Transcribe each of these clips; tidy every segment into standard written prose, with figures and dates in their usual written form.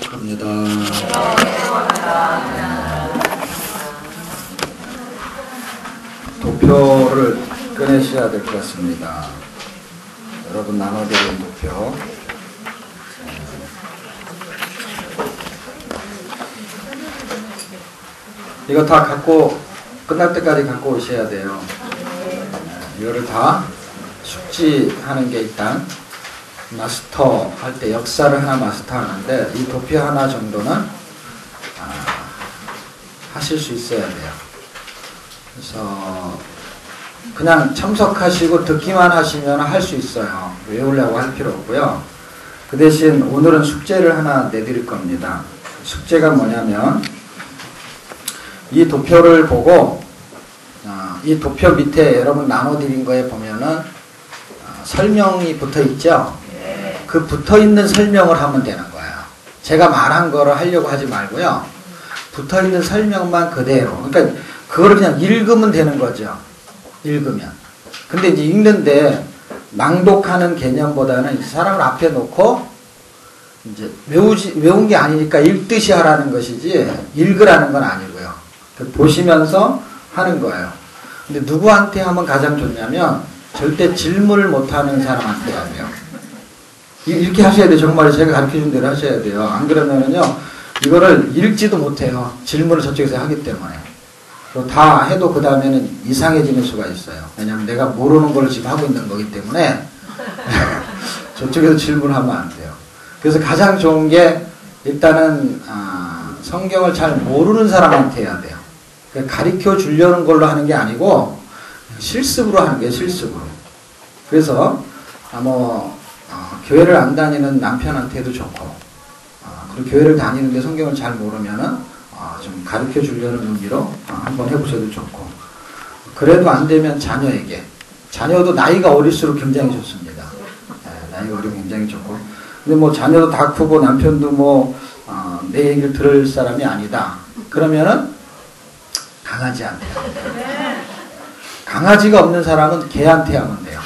갑니다. 도표를 꺼내셔야 될 것 같습니다. 여러분 나눠드린 도표. 이거 다 갖고 끝날 때까지 갖고 오셔야 돼요. 이거를 다 숙지하는 게 일단 마스터 할 때 역사를 하나 마스터 하는데 이 도표 하나 정도는 하실 수 있어야 돼요. 그래서 그냥 참석하시고 듣기만 하시면 할 수 있어요. 외우려고 할 필요 없고요. 그 대신 오늘은 숙제를 하나 내드릴 겁니다. 숙제가 뭐냐면 이 도표를 보고 이 도표 밑에 여러분 나눠드린 거에 보면은 설명이 붙어 있죠? 그 붙어 있는 설명을 하면 되는 거예요. 제가 말한 거를 하려고 하지 말고요. 붙어 있는 설명만 그대로. 그러니까 그거를 그냥 읽으면 되는 거죠. 읽으면. 근데 이제 읽는데 낭독하는 개념보다는 사람을 앞에 놓고 이제 외운 게 아니니까 읽듯이 하라는 것이지 읽으라는 건 아니고요. 보시면서 하는 거예요. 근데 누구한테 하면 가장 좋냐면 절대 질문을 못하는 사람한테 하면 이렇게 하셔야 돼요. 정말 제가 가르쳐준 대로 하셔야 돼요. 안 그러면은요 이거를 읽지도 못해요. 질문을 저쪽에서 하기 때문에. 다 해도 그 다음에는 이상해지는 수가 있어요. 왜냐하면 내가 모르는 걸 지금 하고 있는 거기 때문에 저쪽에서 질문하면 안 돼요. 그래서 가장 좋은 게 일단은 성경을 잘 모르는 사람한테 해야 돼요. 가르쳐 주려는 걸로 하는 게 아니고 실습으로 하는 게 실습으로. 그래서 교회를 안 다니는 남편한테도 좋고 그리고 교회를 다니는데 성경을 잘 모르면은 좀 가르쳐 주려는 의미로 한번 해보셔도 좋고 그래도 안 되면 자녀에게 자녀도 나이가 어릴수록 굉장히 좋습니다. 나이가 어리면 굉장히 좋고 근데 뭐 자녀도 다 크고 남편도 내 얘기를 들을 사람이 아니다. 그러면은 강아지한테 하면 돼요. 강아지가 없는 사람은 개한테 하면 돼요.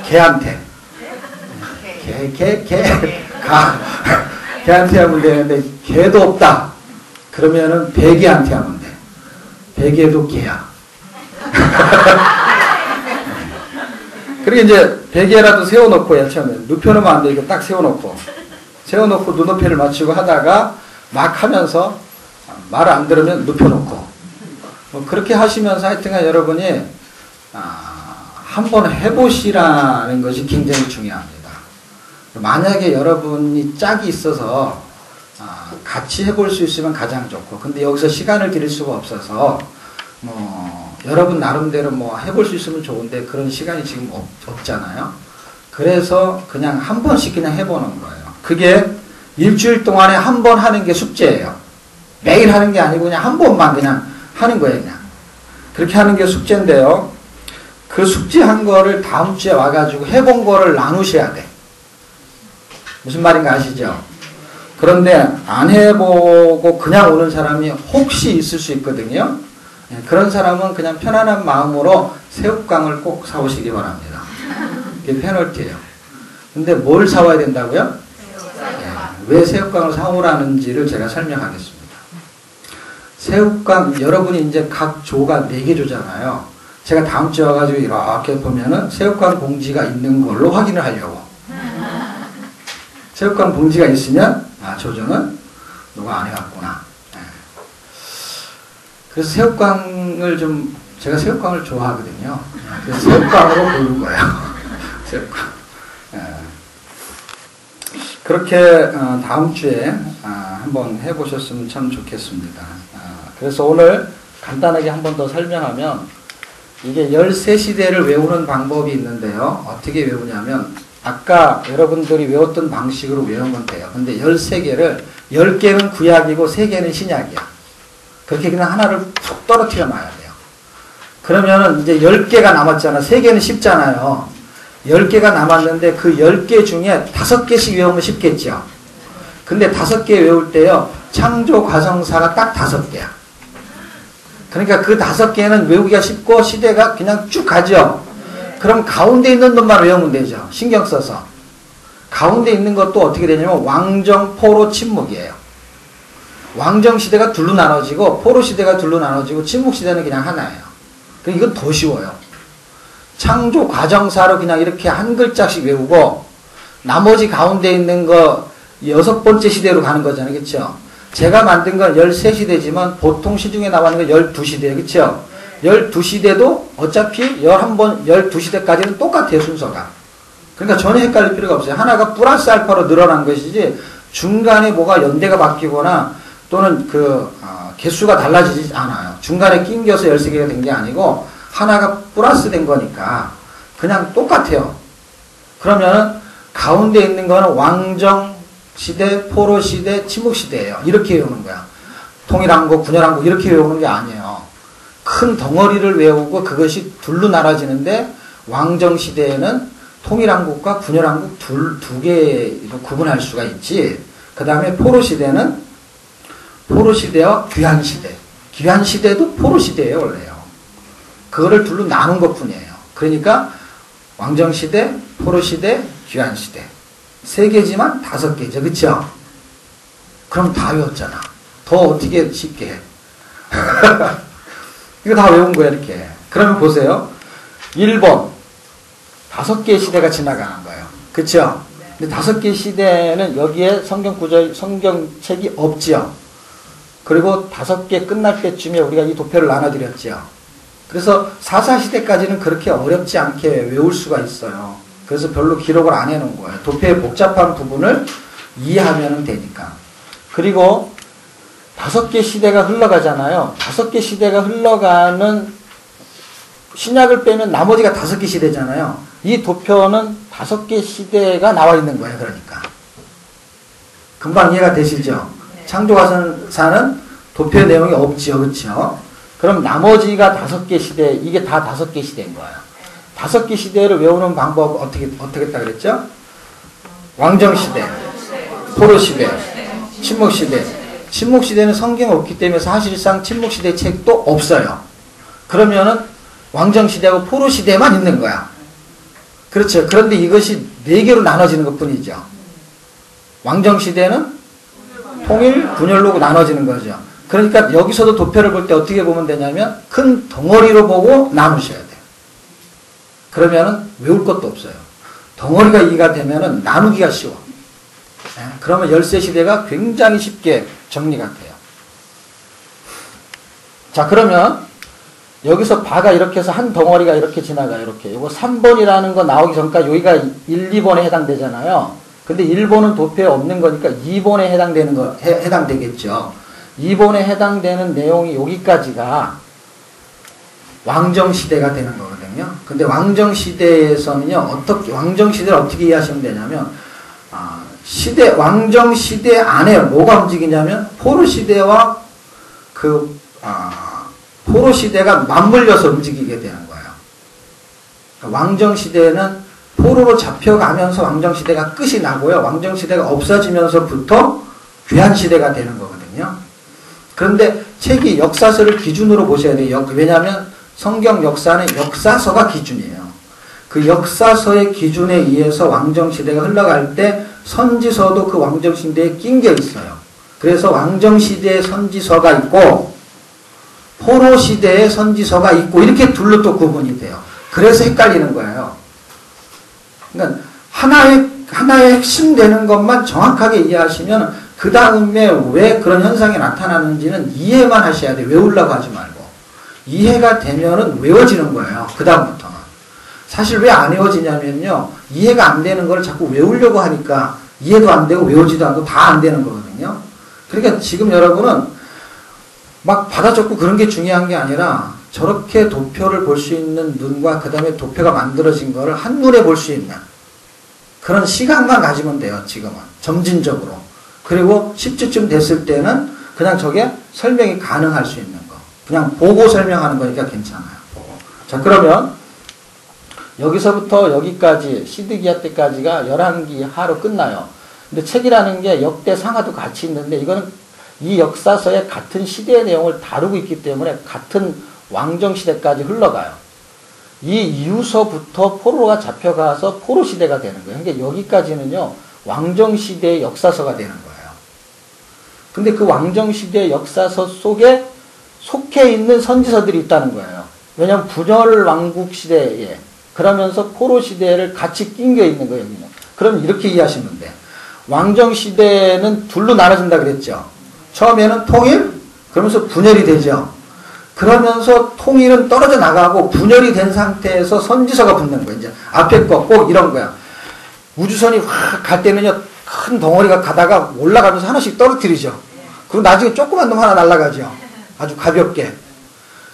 개한테. 개한테 하면 되는데 개도 없다. 그러면은 베개한테 하면 돼. 베개도 개야. 그리고 이제 베개라도 세워놓고 처음에 눕혀놓으면 안 돼. 이거 딱 세워놓고 눈높이를 맞추고 하다가 막 하면서 말 안 들으면 눕혀놓고 그렇게 하시면서 하여튼간 여러분이 한번 해보시라는 것이 굉장히 중요합니다. 만약에 여러분이 짝이 있어서 같이 해볼 수 있으면 가장 좋고 근데 여기서 시간을 드릴 수가 없어서 여러분 나름대로 해볼 수 있으면 좋은데 그런 시간이 지금 없잖아요. 그래서 그냥 한 번씩 그냥 해보는 거예요. 그게 일주일 동안에 한 번 하는 게 숙제예요. 매일 하는 게 아니고 그냥 한 번만 그냥 하는 거예요. 그냥 그렇게 하는 게 숙제인데요. 그 숙제한 거를 다음 주에 와가지고 해본 거를 나누셔야 돼. 무슨 말인가 아시죠? 그런데 안 해보고 그냥 오는 사람이 혹시 있을 수 있거든요. 그런 사람은 그냥 편안한 마음으로 새우깡을 꼭 사오시기 바랍니다. 이게 페널티예요. 근데 뭘 사와야 된다고요? 왜 새우깡을 사오라는지를 제가 설명하겠습니다. 새우깡 여러분이 이제 각 조가 4개 조잖아요. 제가 다음 주에 와가지고 이렇게 보면은 새우깡 봉지가 있는 걸로 확인을 하려고. 새우깡 봉지가 있으면 조정은 누가 안 해왔구나. 그래서 새우깡을 제가 새우깡을 좋아하거든요. 그래서 새우깡으로 고른 거예요. 새우깡. 그렇게 다음 주에 한번 해보셨으면 참 좋겠습니다. 그래서 오늘 간단하게 한 번 더 설명하면 이게 13시대를 외우는 방법이 있는데요. 어떻게 외우냐면 아까 여러분들이 외웠던 방식으로 외우면 돼요. 근데 13개를 10개는 구약이고 3개는 신약이야. 그렇게 그냥 하나를 툭 떨어뜨려 놔야 돼요. 그러면은 이제 10개가 남았잖아. 3개는 쉽잖아요. 10개가 남았는데 그 10개 중에 5개씩 외우면 쉽겠죠. 근데 5개 외울 때요. 창조 과정사가 딱 5개야. 그러니까 그 5개는 외우기가 쉽고 시대가 그냥 쭉 가죠. 그럼 가운데 있는 놈만 외우면 되죠. 신경 써서. 가운데 있는 것도 어떻게 되냐면 왕정, 포로, 침묵이에요. 왕정 시대가 둘로 나눠지고 포로 시대가 둘로 나눠지고 침묵 시대는 그냥 하나예요. 이건 더 쉬워요. 창조 과정사로 그냥 이렇게 한 글자씩 외우고 나머지 가운데 있는 거 6번째 시대로 가는 거잖아요. 그렇죠? 제가 만든 건 13시대지만 보통 시중에 나오는 건 12시대예요. 그렇죠? 12시대도 어차피 11번 12시대까지는 똑같아요. 순서가. 그러니까 전혀 헷갈릴 필요가 없어요. 하나가 플러스 알파로 늘어난 것이지 중간에 뭐가 연대가 바뀌거나 또는 개수가 달라지지 않아요. 중간에 낑겨서 13개가 된 게 아니고 하나가 플러스 된 거니까 그냥 똑같아요. 그러면 가운데 있는 거는 왕정 시대, 포로 시대, 침묵 시대예요. 이렇게 외우는 거야. 통일한국, 분열한국 이렇게 외우는 게 아니에요. 큰 덩어리를 외우고 그것이 둘로 나눠지는데 왕정 시대에는 통일한국과 분열한국 두 개로 구분할 수가 있지. 그 다음에 포로 시대는 포로 시대와 귀한 시대. 귀한 시대도 포로 시대예요, 원래요. 그거를 둘로 나눈 것 뿐이에요. 그러니까 왕정 시대, 포로 시대, 귀한 시대. 3개지만 5개죠. 그쵸? 그럼 다 외웠잖아. 더 어떻게 쉽게 해. 이거 다 외운 거야, 이렇게. 그러면 보세요. 1번. 5개의 시대가 지나가는 거예요. 그쵸? 근데 5개의 시대는 여기에 성경책이 없지요. 그리고 5개 끝날 때쯤에 우리가 이 도표를 나눠드렸지요. 그래서 4사시대까지는 그렇게 어렵지 않게 외울 수가 있어요. 그래서 별로 기록을 안 해놓은 거예요. 도표의 복잡한 부분을 이해하면 되니까. 그리고 5개 시대가 흘러가잖아요. 5개 시대가 흘러가는 신약을 빼면 나머지가 5개 시대잖아요. 이 도표는 5개 시대가 나와 있는 거예요. 그러니까. 금방 이해가 되시죠? 창조과사는 도표의 내용이 없지요. 그렇죠? 그럼 나머지가 5개 시대, 이게 다 5개 시대인 거예요. 5개 시대를 외우는 방법 어떻게 했다 그랬죠? 왕정시대, 포로시대, 침묵시대. 침묵시대는 성경이 없기 때문에 사실상 침묵시대 책도 없어요. 그러면은 왕정시대하고 포로시대만 있는 거야. 그렇죠. 그런데 이것이 4개로 나눠지는 것 뿐이죠. 왕정시대는 통일, 분열로 나눠지는 거죠. 그러니까 여기서도 도표를 볼 때 어떻게 보면 되냐면 큰 덩어리로 보고 나누셔야 돼요. 그러면은 외울 것도 없어요. 덩어리가 이해가 되면은 나누기가 쉬워. 그러면 13시대가 굉장히 쉽게 정리가 돼요. 자, 그러면 여기서 바가 이렇게 해서 한 덩어리가 이렇게 지나가요. 이렇게. 이거 3번이라는 거 나오기 전까지 여기가 1, 2번에 해당되잖아요. 근데 1번은 도표에 없는 거니까 2번에 해당되겠죠. 2번에 해당되는 내용이 여기까지가 왕정시대가 되는 거거든요. 근데 왕정시대에서는요, 왕정시대를 어떻게 이해하시면 되냐면, 왕정시대 안에 뭐가 움직이냐면, 포로시대와 포로시대가 맞물려서 움직이게 되는 거예요. 왕정시대는 포로로 잡혀가면서 왕정시대가 끝이 나고요. 왕정시대가 없어지면서부터 귀한시대가 되는 거거든요. 그런데 책이 역사서를 기준으로 보셔야 돼요. 왜냐하면 성경 역사는 역사서가 기준이에요. 그 역사서의 기준에 의해서 왕정시대가 흘러갈 때 선지서도 그 왕정시대에 낑겨 있어요. 그래서 왕정시대의 선지서가 있고 포로시대의 선지서가 있고 이렇게 둘로 또 구분이 돼요. 그래서 헷갈리는 거예요. 그러니까 하나의 핵심 되는 것만 정확하게 이해하시면 그 다음에 왜 그런 현상이 나타나는지는 이해만 하셔야 돼요. 외우려고 하지 말고. 이해가 되면은 외워지는 거예요. 그 다음부터는. 사실 왜 안 외워지냐면요. 이해가 안 되는 걸 자꾸 외우려고 하니까 이해도 안 되고 외우지도 않고 다 안 되는 거거든요. 그러니까 지금 여러분은 막 받아 적고 그런 게 중요한 게 아니라 저렇게 도표를 볼 수 있는 눈과 그 다음에 도표가 만들어진 거를 한눈에 볼 수 있는 그런 시간만 가지면 돼요. 지금은. 점진적으로. 그리고 10주쯤 됐을 때는 그냥 저게 설명이 가능할 수 있는 거. 그냥 보고 설명하는 거니까 괜찮아요. 보고. 자, 그러면 여기서부터 여기까지 시드기야 때까지가 11기 하로 끝나요. 근데 책이라는 게 역대 상하도 같이 있는데 이거는 이 역사서의 같은 시대의 내용을 다루고 있기 때문에 같은 왕정시대까지 흘러가요. 이 이후서부터 포로가 잡혀가서 포로시대가 되는 거예요. 그러니까 여기까지는요. 왕정시대의 역사서가 되는 거예요. 근데 그 왕정시대의 역사서 속에 속해 있는 선지서들이 있다는 거예요. 왜냐하면 분열왕국 시대에 그러면서 포로 시대를 같이 낑겨 있는 거예요. 여기는. 그럼 이렇게 이해하시면 돼. 왕정시대는 둘로 나눠진다 그랬죠. 처음에는 통일, 그러면서 분열이 되죠. 그러면서 통일은 떨어져 나가고 분열이 된 상태에서 선지서가 붙는 거예요. 이제 앞에 거 꼭 이런 거야. 우주선이 확 갈 때는요, 큰 덩어리가 가다가 올라가면서 하나씩 떨어뜨리죠. 그리고 나중에 조그만 놈 하나 날아가죠. 아주 가볍게.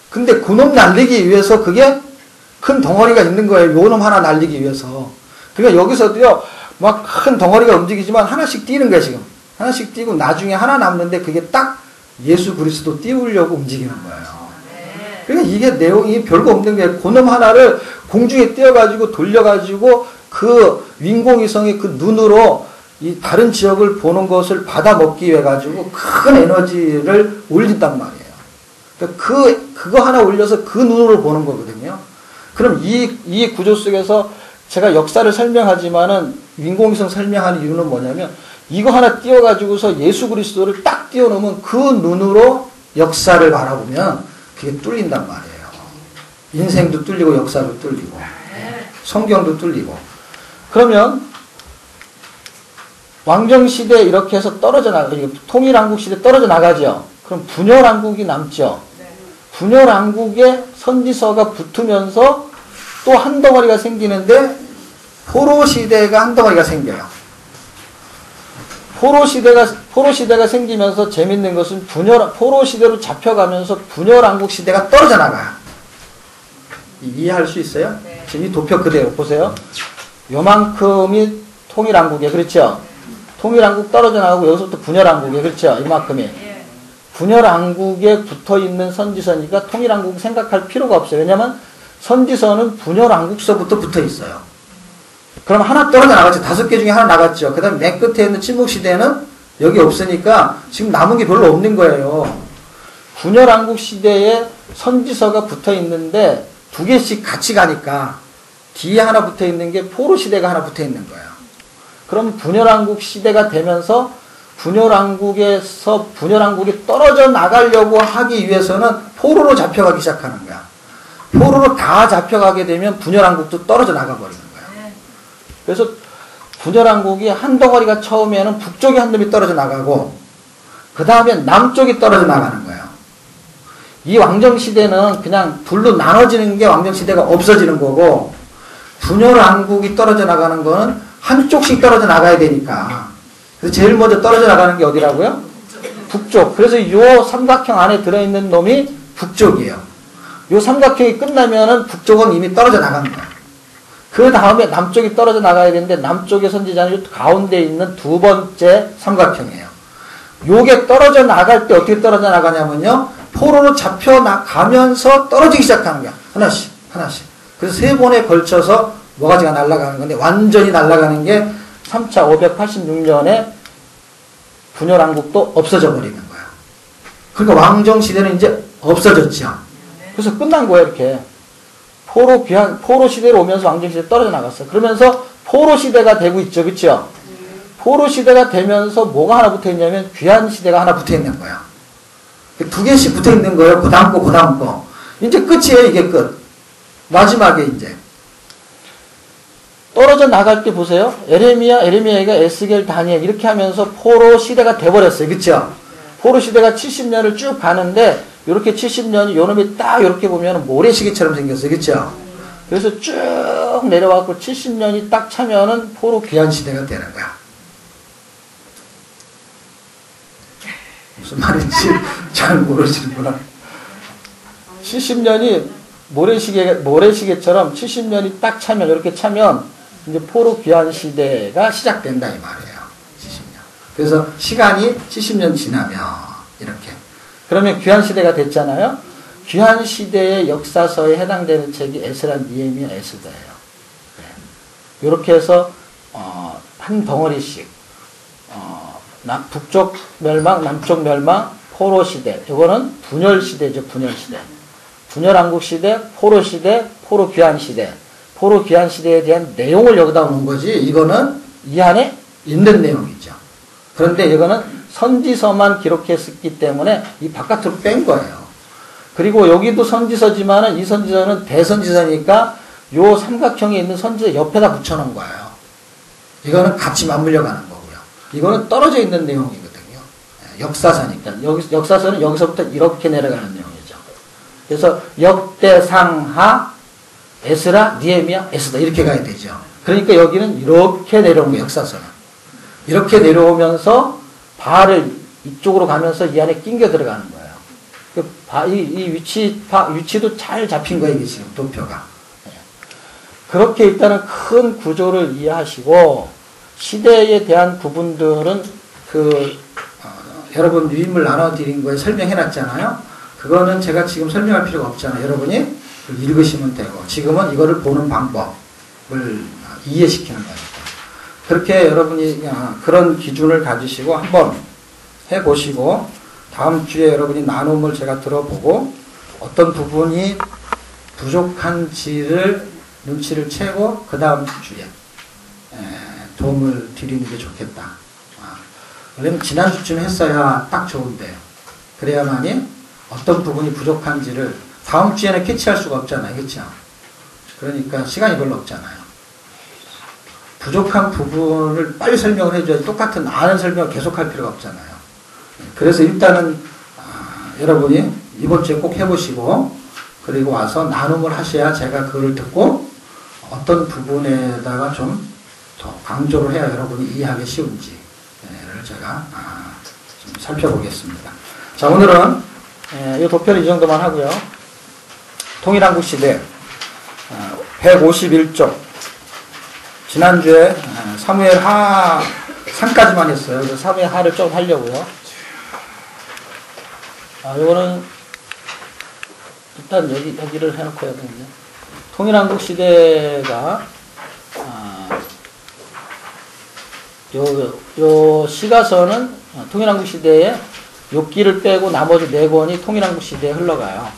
근데 그놈 날리기 위해서 그게 큰 덩어리가 있는 거예요. 요 놈 하나 날리기 위해서. 그러니까 여기서도요, 막 큰 덩어리가 움직이지만 하나씩 뛰는 거예요, 지금. 하나씩 뛰고 나중에 하나 남는데 그게 딱 예수 그리스도 띄우려고 움직이는 거예요. 그러니까 이게 내용이 별거 없는 게 그놈 하나를 공중에 띄워가지고 돌려가지고 그 윈공위성의 그 눈으로 이 다른 지역을 보는 것을 받아 먹기 위해 가지고 큰 에너지를 올린단 말이에요. 그러니까 그거 하나 올려서 그 눈으로 보는 거거든요. 그럼 이 구조 속에서 제가 역사를 설명하지만은 윈공위성 설명하는 이유는 뭐냐면 이거 하나 띄워가지고서 예수 그리스도를 딱 띄워놓으면 그 눈으로 역사를 바라보면 그게 뚫린단 말이에요. 인생도 뚫리고 역사도 뚫리고 성경도 뚫리고. 그러면 왕정시대 이렇게 해서 떨어져 나가죠. 통일왕국시대 떨어져 나가죠. 그럼 분열왕국이 남죠. 분열왕국에 선지서가 붙으면서 또 한 덩어리가 생기는데 포로시대가 한 덩어리가 생겨요. 포로시대가 생기면서 재밌는 것은 포로시대로 잡혀가면서 분열왕국시대가 떨어져 나가요. 이해할 수 있어요? 네. 지금 이 도표 그대로 보세요. 요만큼이 통일왕국이에요. 그렇죠? 통일왕국 떨어져 나가고 여기서부터 분열왕국이에요. 그렇죠? 이만큼이. 분열왕국에 붙어있는 선지서니까 통일왕국 생각할 필요가 없어요. 왜냐하면 선지서는 분열왕국서부터 붙어있어요. 그럼 하나 떨어져 나갔죠. 5개 중에 하나 나갔죠. 그 다음에 맨 끝에 있는 침묵시대는 여기 없으니까 지금 남은 게 별로 없는 거예요. 분열왕국 시대에 선지서가 붙어 있는데 2개씩 같이 가니까 뒤에 하나 붙어 있는 게 포로시대가 하나 붙어 있는 거예요. 그럼 분열왕국 시대가 되면서 분열왕국이 떨어져 나가려고 하기 위해서는 포로로 잡혀가기 시작하는 거야. 포로로 다 잡혀가게 되면 분열왕국도 떨어져 나가버리는 거야. 그래서 분열왕국이 한 덩어리가 처음에는 북쪽에 한 놈이 떨어져 나가고 그 다음에 남쪽이 떨어져 나가는 거예요. 이 왕정시대는 그냥 둘로 나눠지는 게 왕정시대가 없어지는 거고 분열왕국이 떨어져 나가는 거는 한쪽씩 떨어져 나가야 되니까. 그래서 제일 먼저 떨어져 나가는 게 어디라고요? 북쪽. 그래서 이 삼각형 안에 들어있는 놈이 북쪽이에요. 이 삼각형이 끝나면은 북쪽은 이미 떨어져 나간 거예요. 그 다음에 남쪽이 떨어져 나가야 되는데 남쪽의 선지자는 가운데 있는 두 번째 삼각형이에요. 요게 떨어져 나갈 때 어떻게 떨어져 나가냐면요. 포로로 잡혀 나가면서 떨어지기 시작하는 거야. 하나씩. 그래서 3번에 걸쳐서 뭐가지가 날아가는 건데 완전히 날아가는 게 3차 586년에 분열왕국도 없어져 버리는 거야. 그러니까 왕정시대는 이제 없어졌죠. 그래서 끝난 거예요, 이렇게. 포로 시대로 오면서 왕정시대 떨어져 나갔어요. 그러면서 포로 시대가 되고 있죠. 그쵸? 포로 시대가 되면서 뭐가 하나 붙어 있냐면 귀한 시대가 하나 붙어 있는 거예요. 2개씩 붙어 있는 거예요. 그 다음 거. 이제 끝이에요, 이게 끝. 마지막에 이제. 떨어져 나갈 때 보세요. 에레미야가 에스겔, 다니엘 이렇게 하면서 포로 시대가 돼버렸어요. 그쵸? 포로 시대가 70년을 쭉 가는데 이렇게 70년이 요놈이 딱 이렇게 보면 모래시계처럼 생겼어요. 그쵸? 그래서 쭉 내려와서 70년이 딱 차면은 포로 귀한 시대가 되는 거야. 무슨 말인지 잘 모르시는구나. 70년이 모래시계처럼 70년이 딱 차면, 이렇게 차면 이제 포로 귀한 시대가 시작된다 이 말이에요. 70년. 그래서 시간이 70년 지나면 이렇게. 그러면 귀한 시대가 됐잖아요. 귀한 시대의 역사서에 해당되는 책이 에스라, 니에미야, 에스더예요. 네. 이렇게 해서 한 덩어리씩 북쪽 멸망, 남쪽 멸망, 포로 시대. 이거는 분열 시대죠. 분열 시대. 분열왕국 시대, 포로 시대, 포로 귀한 시대. 포로 귀한 시대에 대한 내용을 여기다 놓은 거지. 이거는 이 안에 있는 내용이죠. 그런데 이거는 선지서만 기록했기 때문에 이 바깥으로 뺀 거예요. 그리고 여기도 선지서지만은 이 선지서는 대선지서니까 요 삼각형에 있는 선지서 옆에다 붙여놓은 거예요. 이거는 같이 맞물려 가는 거고요. 이거는 떨어져 있는 내용이거든요. 역사서니까. 역사서는 여기서부터 이렇게 내려가는 내용이죠. 그래서 역대상하, 에스라, 니에미야, 에스더 이렇게 가야 되죠. 그러니까 여기는 이렇게 내려온 거예요. 역사서는. 이렇게 내려오면서 바알을 이쪽으로 가면서 이 안에 낑겨 들어가는 거예요. 이 위치도 잘 잡힌 거예요. 이게 지금 도표가. 그렇게 일단은 큰 구조를 이해하시고 시대에 대한 부분들은 여러분 유인물 나눠드린 거에 설명해 놨잖아요. 그거는 제가 지금 설명할 필요가 없잖아요. 여러분이 읽으시면 되고 지금은 이거를 보는 방법을 이해시키는 거니까. 그렇게 여러분이 그런 기준을 가지시고 한번 해보시고 다음 주에 여러분이 나눔을 제가 들어보고 어떤 부분이 부족한지를 눈치를 채고 그 다음 주에 도움을 드리는 게 좋겠다. 왜냐면 지난주쯤 했어야 딱 좋은데 그래야만이 어떤 부분이 부족한지를 다음 주에는 캐치할 수가 없잖아요. 그렇죠? 그러니까 시간이 별로 없잖아요. 부족한 부분을 빨리 설명을 해줘야지 똑같은 아는 설명을 계속할 필요가 없잖아요. 그래서 일단은 여러분이 이번 주에 꼭 해보시고 그리고 와서 나눔을 하셔야 제가 그걸 듣고 어떤 부분에다가 좀 더 강조를 해야 여러분이 이해하기 쉬운지를 제가 좀 살펴보겠습니다. 자, 오늘은 이 도표는 이 정도만 하고요. 통일한국시대 151쪽 지난주에 사무엘 하 3까지만 했어요. 그래서 사무엘 하를 좀 하려고요. 이거는 일단 여기를 해놓고 해야 되는데 통일한국시대가 요 시가서는 통일한국시대에 욥기를 빼고 나머지 4권이 통일한국시대에 흘러가요.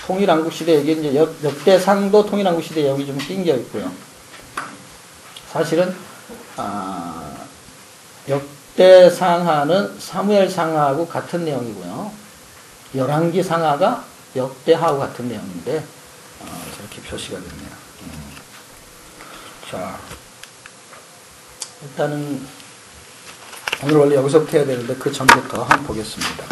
통일한국시대 여기 이제 역대상도 통일한국시대 여기 좀 낑겨 있고요. 사실은 역대상하는 사무엘상하하고 같은 내용이고요. 열왕기상하가 역대하하고 같은 내용인데 저렇게 표시가 됐네요. 자, 일단은 오늘 원래 여기서부터 해야 되는데 그 전부터 한번 보겠습니다.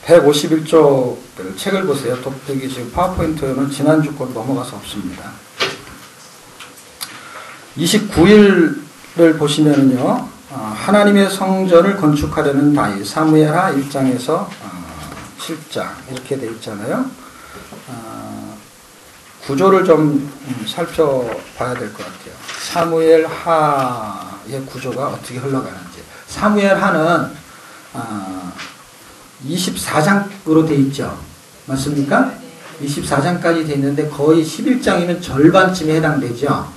151쪽을 책을 보세요. 여기 지금 파워포인트는 지난주 건 넘어가서 없습니다. 29일을 보시면은요, 하나님의 성전을 건축하려는 다윗, 사무엘하 1장에서 7장 이렇게 돼 있잖아요. 구조를 좀 살펴봐야 될 것 같아요. 사무엘하의 구조가 어떻게 흘러가는지. 사무엘하는 24장으로 돼 있죠. 맞습니까? 24장까지 돼 있는데 거의 11장이면 절반쯤에 해당되죠.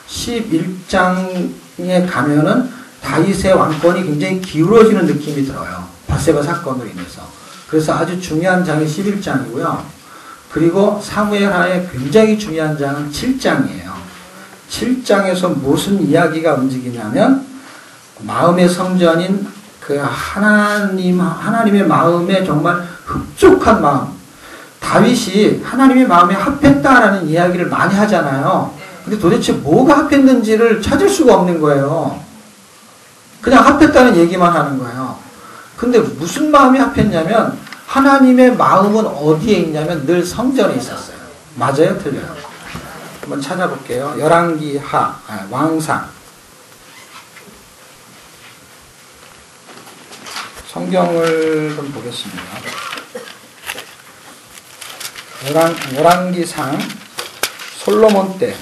11장에 가면은 다윗의 왕권이 굉장히 기울어지는 느낌이 들어요. 밧세바 사건으로 인해서. 그래서 아주 중요한 장이 11장이고요. 그리고 사무엘하의 굉장히 중요한 장은 7장이에요. 7장에서 무슨 이야기가 움직이냐면 마음의 성전인 그 하나님의 마음에 정말 흡족한 마음. 다윗이 하나님의 마음에 합했다라는 이야기를 많이 하잖아요. 근데 도대체 뭐가 합했는지를 찾을 수가 없는 거예요. 그냥 합했다는 얘기만 하는 거예요. 근데 무슨 마음이 합했냐면 하나님의 마음은 어디에 있냐면 늘 성전에 있었어요. 맞아요? 틀려요? 한번 찾아볼게요. 열왕기하, 왕상. 성경을 좀 보겠습니다. 열왕기상, 솔로몬 때.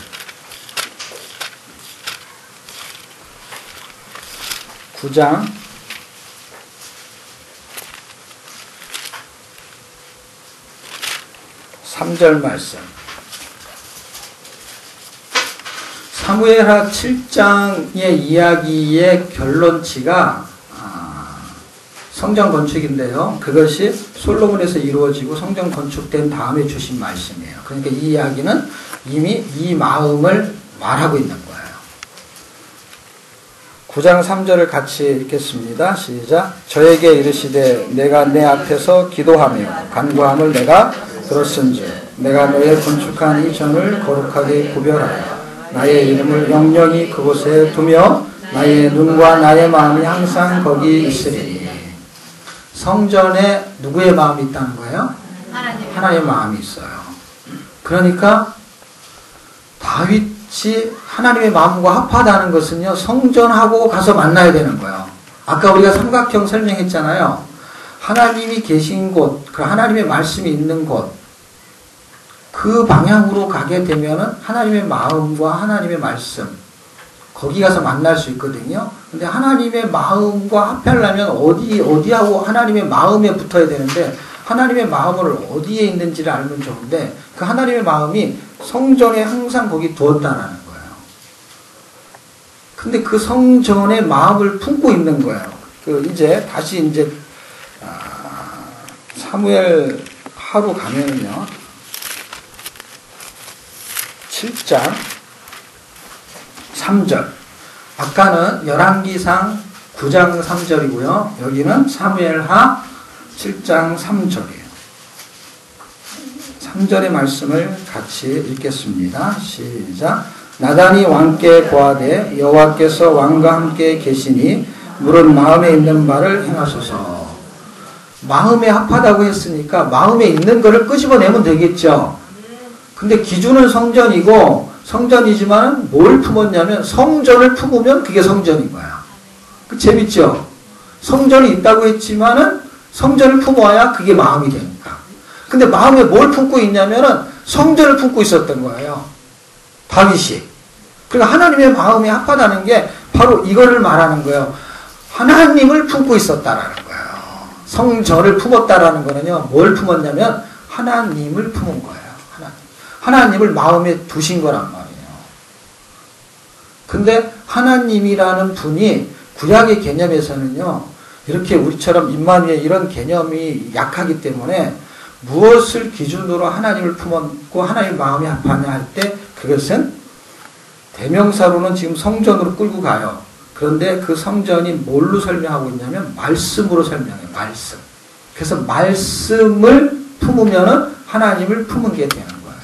9장. 3절 말씀. 사무엘하 7장의 이야기의 결론치가 성전 건축인데요. 그것이 솔로몬에서 이루어지고 성전 건축된 다음에 주신 말씀이에요. 그러니까 이 이야기는 이미 이 마음을 말하고 있는 거예요. 9장 3절을 같이 읽겠습니다. 시작. 저에게 이르시되 내가 내 앞에서 기도하며 간구함을 내가 들었은즉 내가 너의 건축한 이 전을 거룩하게 구별하여 나의 이름을 영영히 그곳에 두며 나의 눈과 나의 마음이 항상 거기 있으리니. 성전에 누구의 마음이 있다는 거예요? 하나님의 마음이 있어요. 그러니까 다윗이 하나님의 마음과 합하다는 것은요, 성전하고 가서 만나야 되는 거예요. 아까 우리가 삼각형 설명했잖아요. 하나님이 계신 곳, 그 하나님의 말씀이 있는 곳, 그 방향으로 가게 되면은 하나님의 마음과 하나님의 말씀, 거기 가서 만날 수 있거든요. 근데 하나님의 마음과 합하려면 어디하고 하나님의 마음에 붙어야 되는데, 하나님의 마음을 어디에 있는지를 알면 좋은데, 그 하나님의 마음이 성전에 항상 거기 두었다라는 거예요. 근데 그 성전에 마음을 품고 있는 거예요. 다시 사무엘 하로 가면은요, 7장 3절. 아까는 열왕기상 9장 3절이고요. 여기는 사무엘하 7장 3절이에요. 3절의 말씀을 같이 읽겠습니다. 시작. 나단이 왕께 고하되 여호와께서 왕과 함께 계시니 물은 마음에 있는 바를 행하소서. 마음에 합하다고 했으니까 마음에 있는 거를 끄집어내면 되겠죠. 근데 기준은 성전이지만 뭘 품었냐면 성전을 품으면 그게 성전인 거야. 재밌죠? 성전이 있다고 했지만은 성전을 품어야 그게 마음이 되니까. 근데 마음에 뭘 품고 있냐면은 성전을 품고 있었던 거예요. 다윗이. 그러니까 하나님의 마음에 합하다는 게 바로 이거를 말하는 거예요. 하나님을 품고 있었다라는 거예요. 성전을 품었다라는 거는요, 뭘 품었냐면 하나님을 품은 거예요. 하나님을 마음에 두신 거란 말이에요. 근데 하나님이라는 분이 구약의 개념에서는요, 이렇게 우리처럼 임마누엘 이런 개념이 약하기 때문에 무엇을 기준으로 하나님을 품었고 하나님 마음에 합하냐 할 때 그것은 대명사로는 지금 성전으로 끌고 가요. 그런데 그 성전이 뭘로 설명하고 있냐면 말씀으로 설명해요. 말씀. 그래서 말씀을 품으면은 하나님을 품은 게 되는 거예요.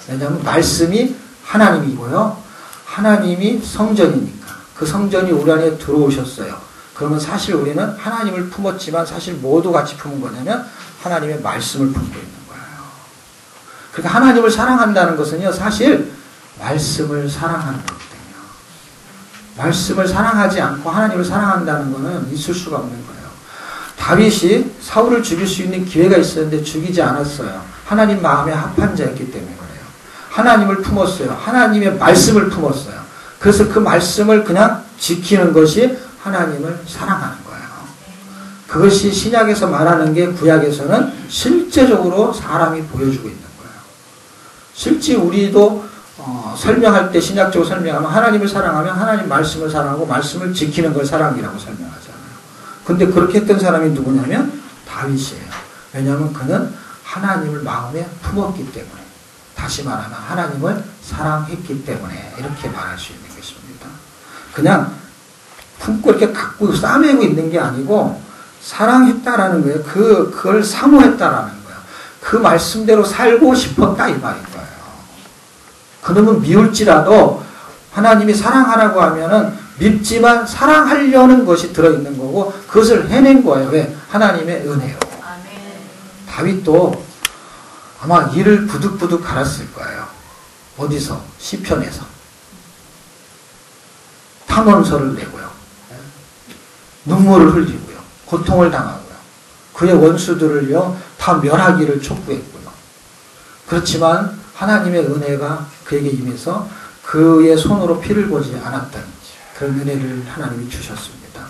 왜냐하면 말씀이 하나님이고요. 하나님이 성전이니까. 그 성전이 우리 안에 들어오셨어요. 그러면 사실 우리는 하나님을 품었지만 사실 모두 같이 품은 거냐면 하나님의 말씀을 품고 있는 거예요. 그러니까 하나님을 사랑한다는 것은요, 사실 말씀을 사랑하는 거거든요. 말씀을 사랑하지 않고 하나님을 사랑한다는 것은 있을 수가 없는 거예요. 다윗이 사울을 죽일 수 있는 기회가 있었는데 죽이지 않았어요. 하나님 마음에 합한 자였기 때문에 그래요. 하나님을 품었어요. 하나님의 말씀을 품었어요. 그래서 그 말씀을 그냥 지키는 것이 하나님을 사랑하는 거예요. 그것이 신약에서 말하는 게 구약에서는 실제적으로 사람이 보여주고 있는 거예요. 실제 우리도 설명할 때 신약적으로 설명하면 하나님을 사랑하면 하나님 말씀을 사랑하고 말씀을 지키는 걸 사랑이라고 설명하잖아요. 근데 그렇게 했던 사람이 누구냐면 다윗이에요. 왜냐하면 그는 하나님을 마음에 품었기 때문에, 다시 말하면 하나님을 사랑했기 때문에 이렇게 말할 수 있는 것입니다. 그냥 품고 이렇게 갖고 싸매고 있는 게 아니고 사랑했다라는 거예요. 그걸 사모했다라는 거예요. 그 말씀대로 살고 싶었다 이 말인 거예요. 그놈은 미울지라도 하나님이 사랑하라고 하면은 밉지만 사랑하려는 것이 들어있는 거고 그것을 해낸 거예요. 왜? 하나님의 은혜로. 다윗도 아마 이를 부득부득 갈았을 거예요. 어디서? 시편에서. 탄원서를 내고요. 눈물을 흘리고요. 고통을 당하고요. 그의 원수들을요, 다 멸하기를 촉구했고요. 그렇지만 하나님의 은혜가 그에게 임해서 그의 손으로 피를 보지 않았던 그런 은혜를 하나님이 주셨습니다.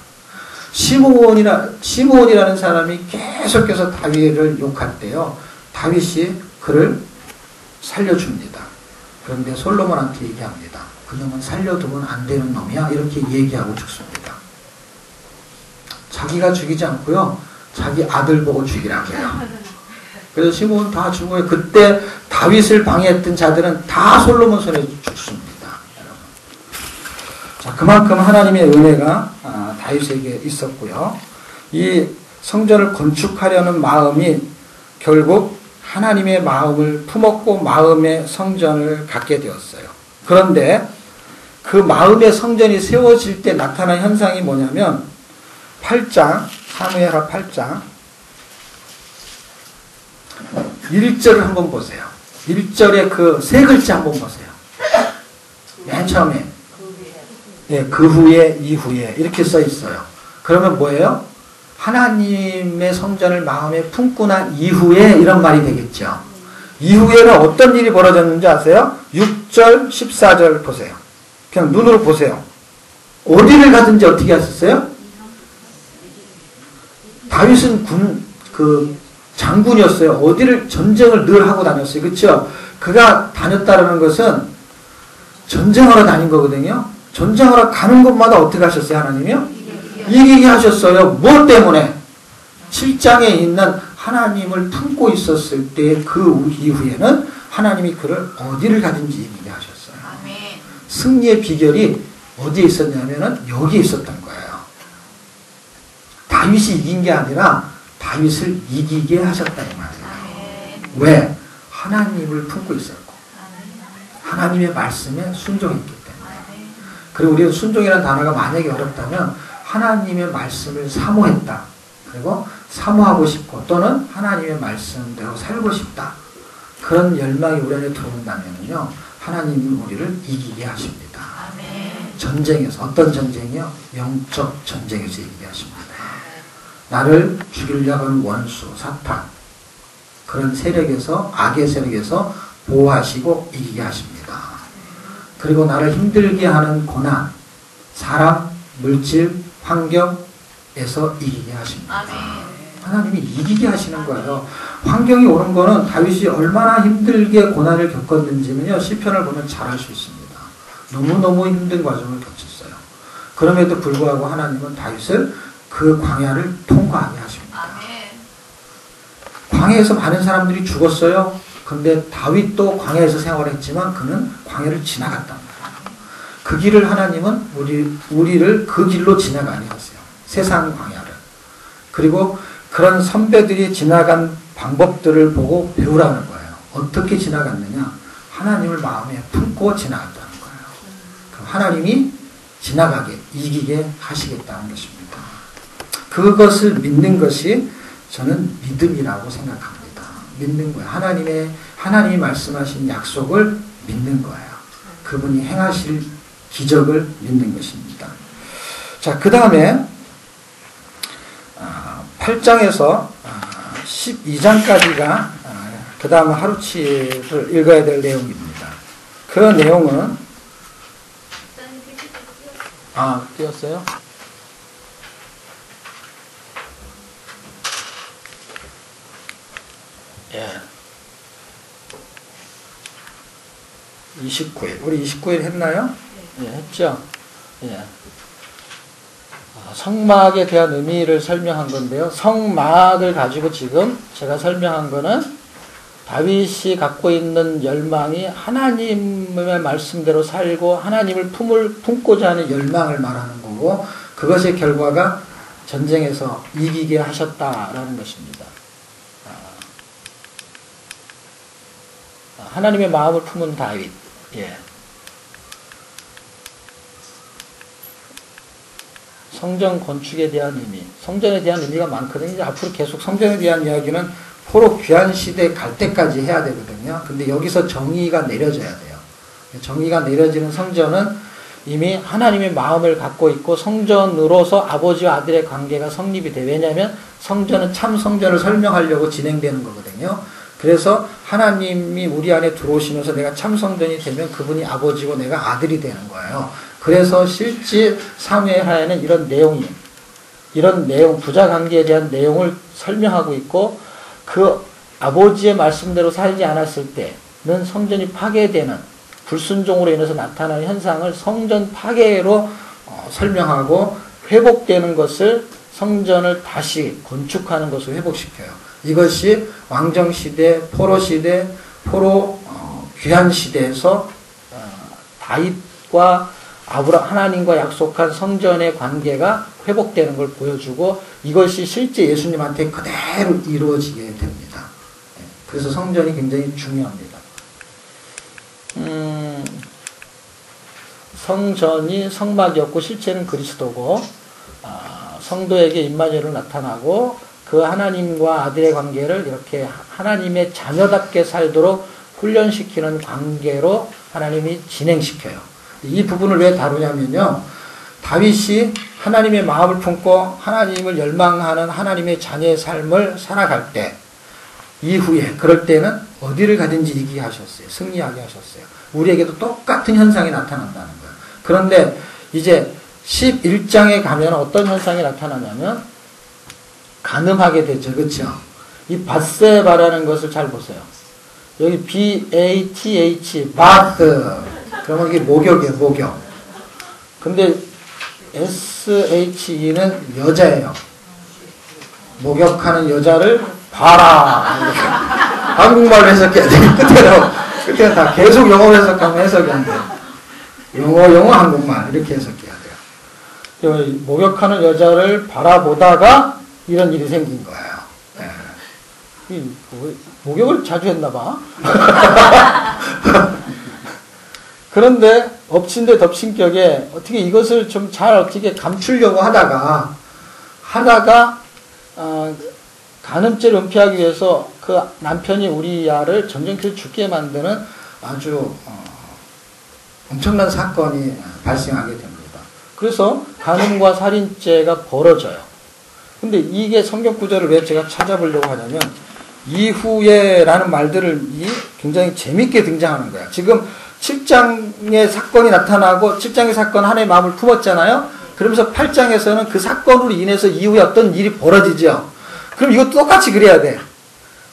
시므온이라는 사람이 계속해서 다윗을 욕할 때요, 다윗이 그를 살려줍니다. 그런데 솔로몬한테 얘기합니다. 그놈은 살려두면 안 되는 놈이야. 이렇게 얘기하고 죽습니다. 자기가 죽이지 않고요, 자기 아들 보고 죽이라고 해요. 그래서 시므온 다 죽어요. 그때 다윗을 방해했던 자들은 다 솔로몬 손에 죽습니다. 여러분. 자, 자, 그만큼 하나님의 은혜가 다윗에게 있었고요. 이 성전을 건축하려는 마음이 결국 하나님의 마음을 품었고 마음의 성전을 갖게 되었어요. 그런데 그 마음의 성전이 세워질 때 나타난 현상이 뭐냐면 8장, 사무엘하 8장 1절을 한번 보세요. 1절의 그 세 글자 한번 보세요. 맨 처음에 그 후에 이후에 이렇게 써 있어요. 그러면 뭐예요? 하나님의 성전을 마음에 품고 난 이후에 이런 말이 되겠죠. 이후에는 어떤 일이 벌어졌는지 아세요? 6절, 14절 보세요. 그냥 눈으로 보세요. 어디를 가든지 어떻게 하셨어요? 다윗은 장군이었어요. 어디를 전쟁을 늘 하고 다녔어요. 그렇죠? 그가 다녔다는 것은 전쟁하러 다닌 거거든요. 전쟁하러 가는 곳마다 어떻게 하셨어요? 하나님이요? 이기게 하셨어요. 무엇 때문에? 7장에 있는 하나님을 품고 있었을 때 그 이후에는 하나님이 그를 어디를 가든지 이기게 하셨어요. 승리의 비결이 어디에 있었냐면은 여기에 있었던 거예요. 다윗이 이긴 게 아니라 다윗을 이기게 하셨다 이 말이에요. 왜? 하나님을 품고 있었고 하나님의 말씀에 순종했기 때문에. 그리고 우리가 순종이라는 단어가 만약에 어렵다면 하나님의 말씀을 사모했다. 그리고 사모하고 싶고 또는 하나님의 말씀대로 살고 싶다. 그런 열망이 우리 안에 들어온다면요. 하나님이 우리를 이기게 하십니다. 전쟁에서 어떤 전쟁이요? 영적 전쟁에서 이기게 하십니다. 나를 죽이려고 하는 원수, 사탄 그런 세력에서 악의 세력에서 보호하시고 이기게 하십니다. 그리고 나를 힘들게 하는 고난, 사람, 물질, 환경에서 이기게 하십니다. 하나님이 이기게 하시는 거예요. 환경이 오는 거는 다윗이 얼마나 힘들게 고난을 겪었는지는요. 시편을 보면 잘 알 수 있습니다. 너무너무 힘든 과정을 겪었어요. 그럼에도 불구하고 하나님은 다윗을 그 광야를 통과하게 하십니다. 광야에서 많은 사람들이 죽었어요. 근데 다윗도 광야에서 생활했지만 그는 광야를 지나갔단 말이에요. 그 길을 하나님은 우리를 그 길로 지나가게 하세요. 세상 광야를. 그리고 그런 선배들이 지나간 방법들을 보고 배우라는 거예요. 어떻게 지나갔느냐? 하나님을 마음에 품고 지나갔다는 거예요. 그럼 하나님이 지나가게, 이기게 하시겠다는 것입니다. 그것을 믿는 것이 저는 믿음이라고 생각합니다. 믿는 거예요. 하나님이 말씀하신 약속을 믿는 거예요. 그분이 행하실 기적을 믿는 것입니다. 자, 그 다음에 8장에서 12장까지가 그 다음 하루치를 읽어야 될 내용입니다. 그 내용은 띄었어요? 예. 29일. 우리 29일 했나요? 예, 했죠? 예. 성막에 대한 의미를 설명한 건데요. 성막을 가지고 지금 제가 설명한 거는 다윗이 갖고 있는 열망이 하나님의 말씀대로 살고 하나님을 품고자 하는 열망을 말하는 거고 그것의 결과가 전쟁에서 이기게 하셨다라는 것입니다. 하나님의 마음을 품은 다윗. 예. 성전 건축에 대한 의미, 성전에 대한 의미가 많거든요. 이제 앞으로 계속 성전에 대한 이야기는 포로 귀환 시대 갈 때까지 해야 되거든요. 근데 여기서 정의가 내려져야 돼요. 정의가 내려지는 성전은 이미 하나님의 마음을 갖고 있고 성전으로서 아버지와 아들의 관계가 성립이 돼. 왜냐하면 성전은 참 성전을 설명하려고 진행되는 거거든요. 그래서 하나님이 우리 안에 들어오시면서 내가 참 성전이 되면 그분이 아버지고 내가 아들이 되는 거예요. 그래서 실제 사무엘하에는 이런 내용, 부자 관계에 대한 내용을 설명하고 있고 그 아버지의 말씀대로 살지 않았을 때는 성전이 파괴되는 불순종으로 인해서 나타나는 현상을 성전 파괴로 설명하고 회복되는 것을 성전을 다시 건축하는 것을 회복시켜요. 이것이 왕정시대, 포로시대, 귀환시대에서 다윗과 하나님과 약속한 성전의 관계가 회복되는 걸 보여주고 이것이 실제 예수님한테 그대로 이루어지게 됩니다. 그래서 성전이 굉장히 중요합니다. 성전이 성막이었고 실제는 그리스도고 성도에게 임마누엘로 나타나고 그 하나님과 아들의 관계를 이렇게 하나님의 자녀답게 살도록 훈련시키는 관계로 하나님이 진행시켜요. 이 부분을 왜 다루냐면요. 다윗이 하나님의 마음을 품고 하나님을 열망하는 하나님의 자녀의 삶을 살아갈 때 이후에 그럴 때는 어디를 가든지 이기게 하셨어요. 승리하게 하셨어요. 우리에게도 똑같은 현상이 나타난다는 거예요. 그런데 이제 11장에 가면 어떤 현상이 나타나냐면 간음하게 되죠. 그렇죠? 이 밧세바라는 것을 잘 보세요. 여기 B-A-T-H 바트 그러면 이게 목욕이에요. 목욕. 근데 S-H-E는 여자예요. 목욕하는 여자를 봐라. 한국말로 해석해야 돼. 끝에는 다 계속 영어로 해석하면 해석이 안 돼요. 영어, 한국말 이렇게 해석해야 돼요. 목욕하는 여자를 바라보다가 이런 일이 생긴 거예요. 네. 목욕을 자주 했나 봐. 그런데 엎친 데 덮친 격에 어떻게 이것을 좀 잘 어떻게 감추려고 하다가 간음죄를 은폐하기 위해서 그 남편이 우리야를 전쟁터에 죽게 만드는 아주 엄청난 사건이 발생하게 됩니다. 그래서 간음과 살인죄가 벌어져요. 근데 이게 성경 구절을 왜 제가 찾아보려고 하냐면 이후에라는 말들을 굉장히 재밌게 등장하는 거야. 지금 7장의 사건이 나타나고 7장의 사건 하나의 마음을 품었잖아요. 그러면서 8장에서는 그 사건으로 인해서 이후에 어떤 일이 벌어지죠. 그럼 이거 똑같이 그래야 돼.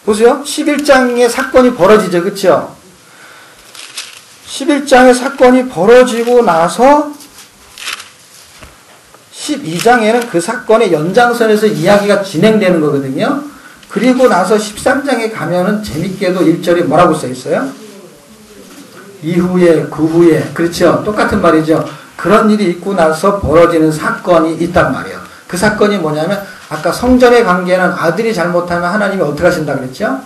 보세요. 11장의 사건이 벌어지죠. 그렇죠? 11장의 사건이 벌어지고 나서 12장에는 그 사건의 연장선에서 이야기가 진행되는 거거든요. 그리고 나서 13장에 가면은 재밌게도 1절에 뭐라고 써 있어요? 이후에, 그 후에. 그렇죠? 똑같은 말이죠. 그런 일이 있고 나서 벌어지는 사건이 있단 말이에요. 그 사건이 뭐냐면 아까 성전의 관계는 아들이 잘못하면 하나님이 어떻게 하신다 그랬죠?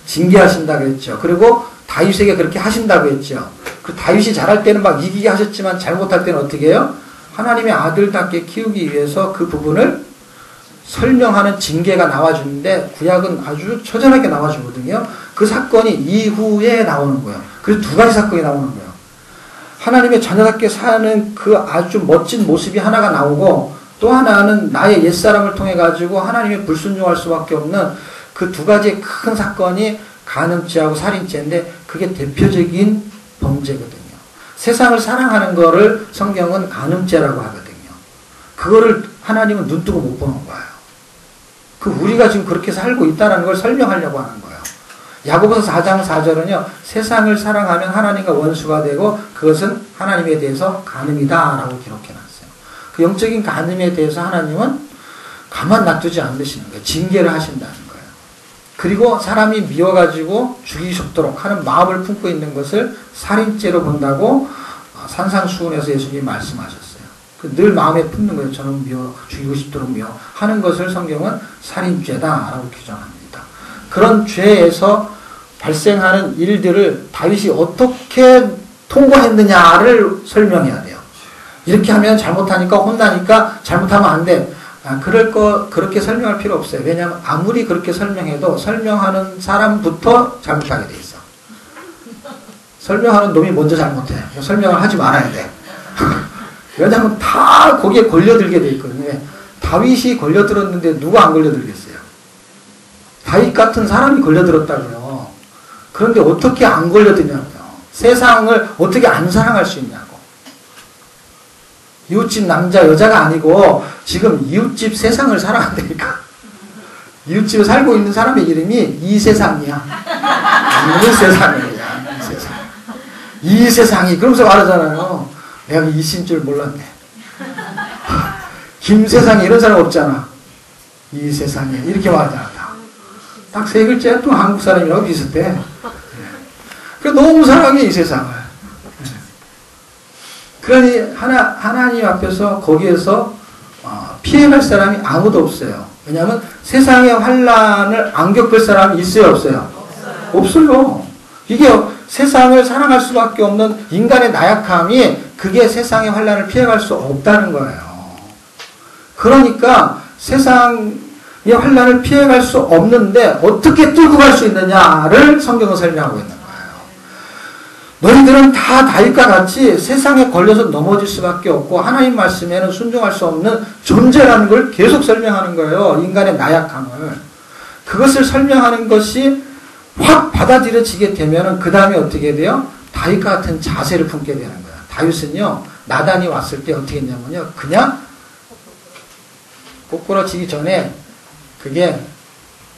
징계하신다 그랬죠. 그리고 다윗에게 그렇게 하신다고 했죠. 그 다윗이 잘할 때는 막 이기게 하셨지만 잘못할 때는 어떻게 해요? 하나님의 아들답게 키우기 위해서 그 부분을 설명하는 징계가 나와주는데 구약은 아주 처절하게 나와주거든요. 그 사건이 이후에 나오는 거예요. 그래서 두 가지 사건이 나오는 거예요. 하나님의 자녀답게 사는 그 아주 멋진 모습이 하나가 나오고 또 하나는 나의 옛사람을 통해 가지고 하나님의 불순종할 수밖에 없는 그 두 가지의 큰 사건이 간음죄하고 살인죄인데 그게 대표적인 범죄거든요. 세상을 사랑하는 거를 성경은 간음죄라고 하거든요. 그거를 하나님은 눈뜨고 못 보는 거예요. 그 우리가 지금 그렇게 살고 있다는 걸 설명하려고 하는 거예요. 야고보서 4장 4절은요. 세상을 사랑하면 하나님과 원수가 되고 그것은 하나님에 대해서 간음이다 라고 기록해놨어요. 그 영적인 간음에 대해서 하나님은 가만 놔두지 않으시는 거예요. 징계를 하신다는 거예요. 그리고 사람이 미워가지고 죽이기 쉽도록 하는 마음을 품고 있는 것을 살인죄로 본다고 산상수훈에서 예수님이 말씀하셨어요. 늘 마음에 품는 거예요. 저는 죽이고 싶도록 하는 것을 성경은 살인죄다라고 규정합니다. 그런 죄에서 발생하는 일들을 다윗이 어떻게 통과했느냐를 설명해야 돼요. 이렇게 하면 잘못하니까 혼나니까 잘못하면 안 돼. 그렇게 설명할 필요 없어요. 왜냐하면 아무리 그렇게 설명해도 설명하는 사람부터 잘못하게 돼 있어. 설명하는 놈이 먼저 잘못해. 설명을 하지 말아야 돼. 왜냐하면 다 거기에 걸려들게 돼 있거든요. 다윗이 걸려들었는데 누가 안 걸려들겠어요? 다윗 같은 사람이 걸려들었다고요. 그런데 어떻게 안 걸려드냐고요. 세상을 어떻게 안 사랑할 수 있냐고. 이웃집 남자 여자가 아니고 지금 이웃집 세상을 사랑한다니까. 이웃집에 살고 있는 사람의 이름이 이 세상이야. 이 세상이야. 이 세상. 이 세상이 그러면서 말하잖아요. 내가 이신 줄 몰랐네. 김세상에 이런 사람 없잖아. 이 세상에 이렇게 말하잖아. 딱 세 글자야. 또 한국 사람이라고 비슷해. 그래 너무 사랑해 이 세상을. 그러니 하나님 앞에서 거기에서 피해갈 사람이 아무도 없어요. 왜냐하면 세상의 환란을 안 겪을 사람이 있어요, 없어요? 없어요. 이게 세상을 사랑할 수밖에 없는 인간의 나약함이 그게 세상의 환란을 피해갈 수 없다는 거예요. 그러니까 세상의 환란을 피해갈 수 없는데 어떻게 뚫고 갈 수 있느냐를 성경은 설명하고 있는 거예요. 너희들은 다 다윗과 같이 세상에 걸려서 넘어질 수밖에 없고 하나님 말씀에는 순종할 수 없는 존재라는 걸 계속 설명하는 거예요. 인간의 나약함을. 그것을 설명하는 것이 확 받아들여지게 되면 그 다음에 어떻게 돼요? 다윗과 같은 자세를 품게 되는 거예요. 다윗은요, 나단이 왔을 때 어떻게 했냐면요, 그냥 꼬꾸러지기 전에 그게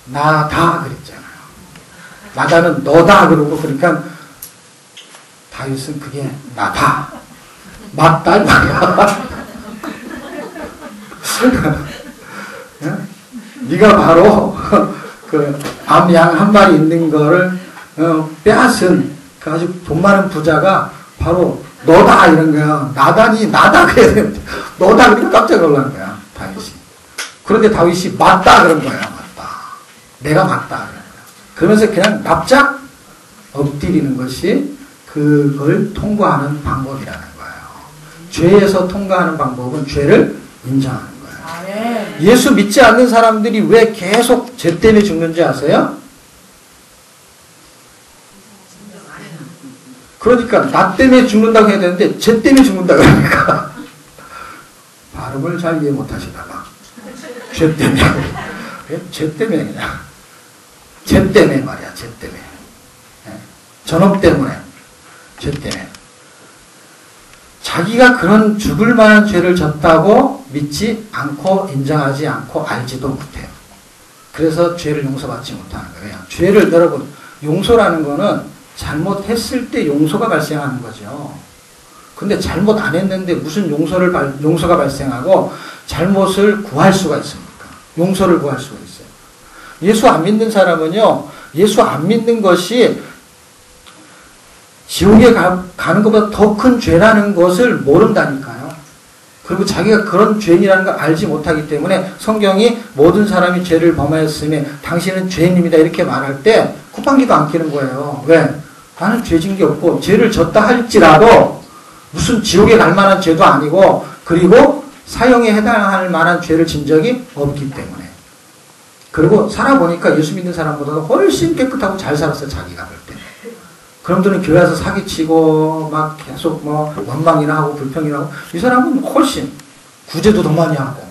나다 그랬잖아요. 나단은 너다 그러고, 그러니까 다윗은 그게 나다. 맞다 말이야. 네가 바로 그 암양 한 마리 있는 거를 빼앗은 그 아주 돈 많은 부자가 바로 너다 이런 거야. 나다니 나다 그래야 되는데 너다 그러니까 깜짝 놀란 거야 다윗이. 그런데 다윗이 맞다 그런 거야. 맞다. 내가 맞다 그런 거야. 그러면서 그냥 납작 엎드리는 것이 그걸 통과하는 방법이라는 거예요. 죄에서 통과하는 방법은 죄를 인정하는 거예요. 예수 믿지 않는 사람들이 왜 계속 죄 때문에 죽는지 아세요? 그러니까 나 때문에 죽는다고 해야 되는데 죄 때문에 죽는다고 하니까 발음을 잘 이해 못하시다가 죄 때문에 죄 때문에 그냥 죄 때문에 말이야. 죄 때문에 전업 때문에 죄 때문에 자기가 그런 죽을 만한 죄를 졌다고 믿지 않고 인정하지 않고 알지도 못해요. 그래서 죄를 용서받지 못하는 거예요. 죄를 여러분 용서라는 거는 잘못했을 때 용서가 발생하는 거죠. 근데 잘못 안 했는데 무슨 용서가 발생하고 잘못을 구할 수가 있습니까? 용서를 구할 수가 있어요. 예수 안 믿는 사람은요, 예수 안 믿는 것이 지옥에 가는 것보다 더 큰 죄라는 것을 모른다니까요. 그리고 자기가 그런 죄인이라는 걸 알지 못하기 때문에 성경이 모든 사람이 죄를 범하였으니 당신은 죄인입니다 이렇게 말할 때 쿠팡기도 안 끼는 거예요. 왜? 나는 죄진 게 없고 죄를 졌다 할지라도 무슨 지옥에 갈 만한 죄도 아니고 그리고 사형에 해당할 만한 죄를 진 적이 없기 때문에. 그리고 살아보니까 예수 믿는 사람보다 훨씬 깨끗하고 잘 살았어요. 자기가 볼 때. 그놈들은 교회 와서 사기치고 막 계속 뭐 원망이나 하고 불평이나 하고 이 사람은 훨씬 구제도 더 많이 하고.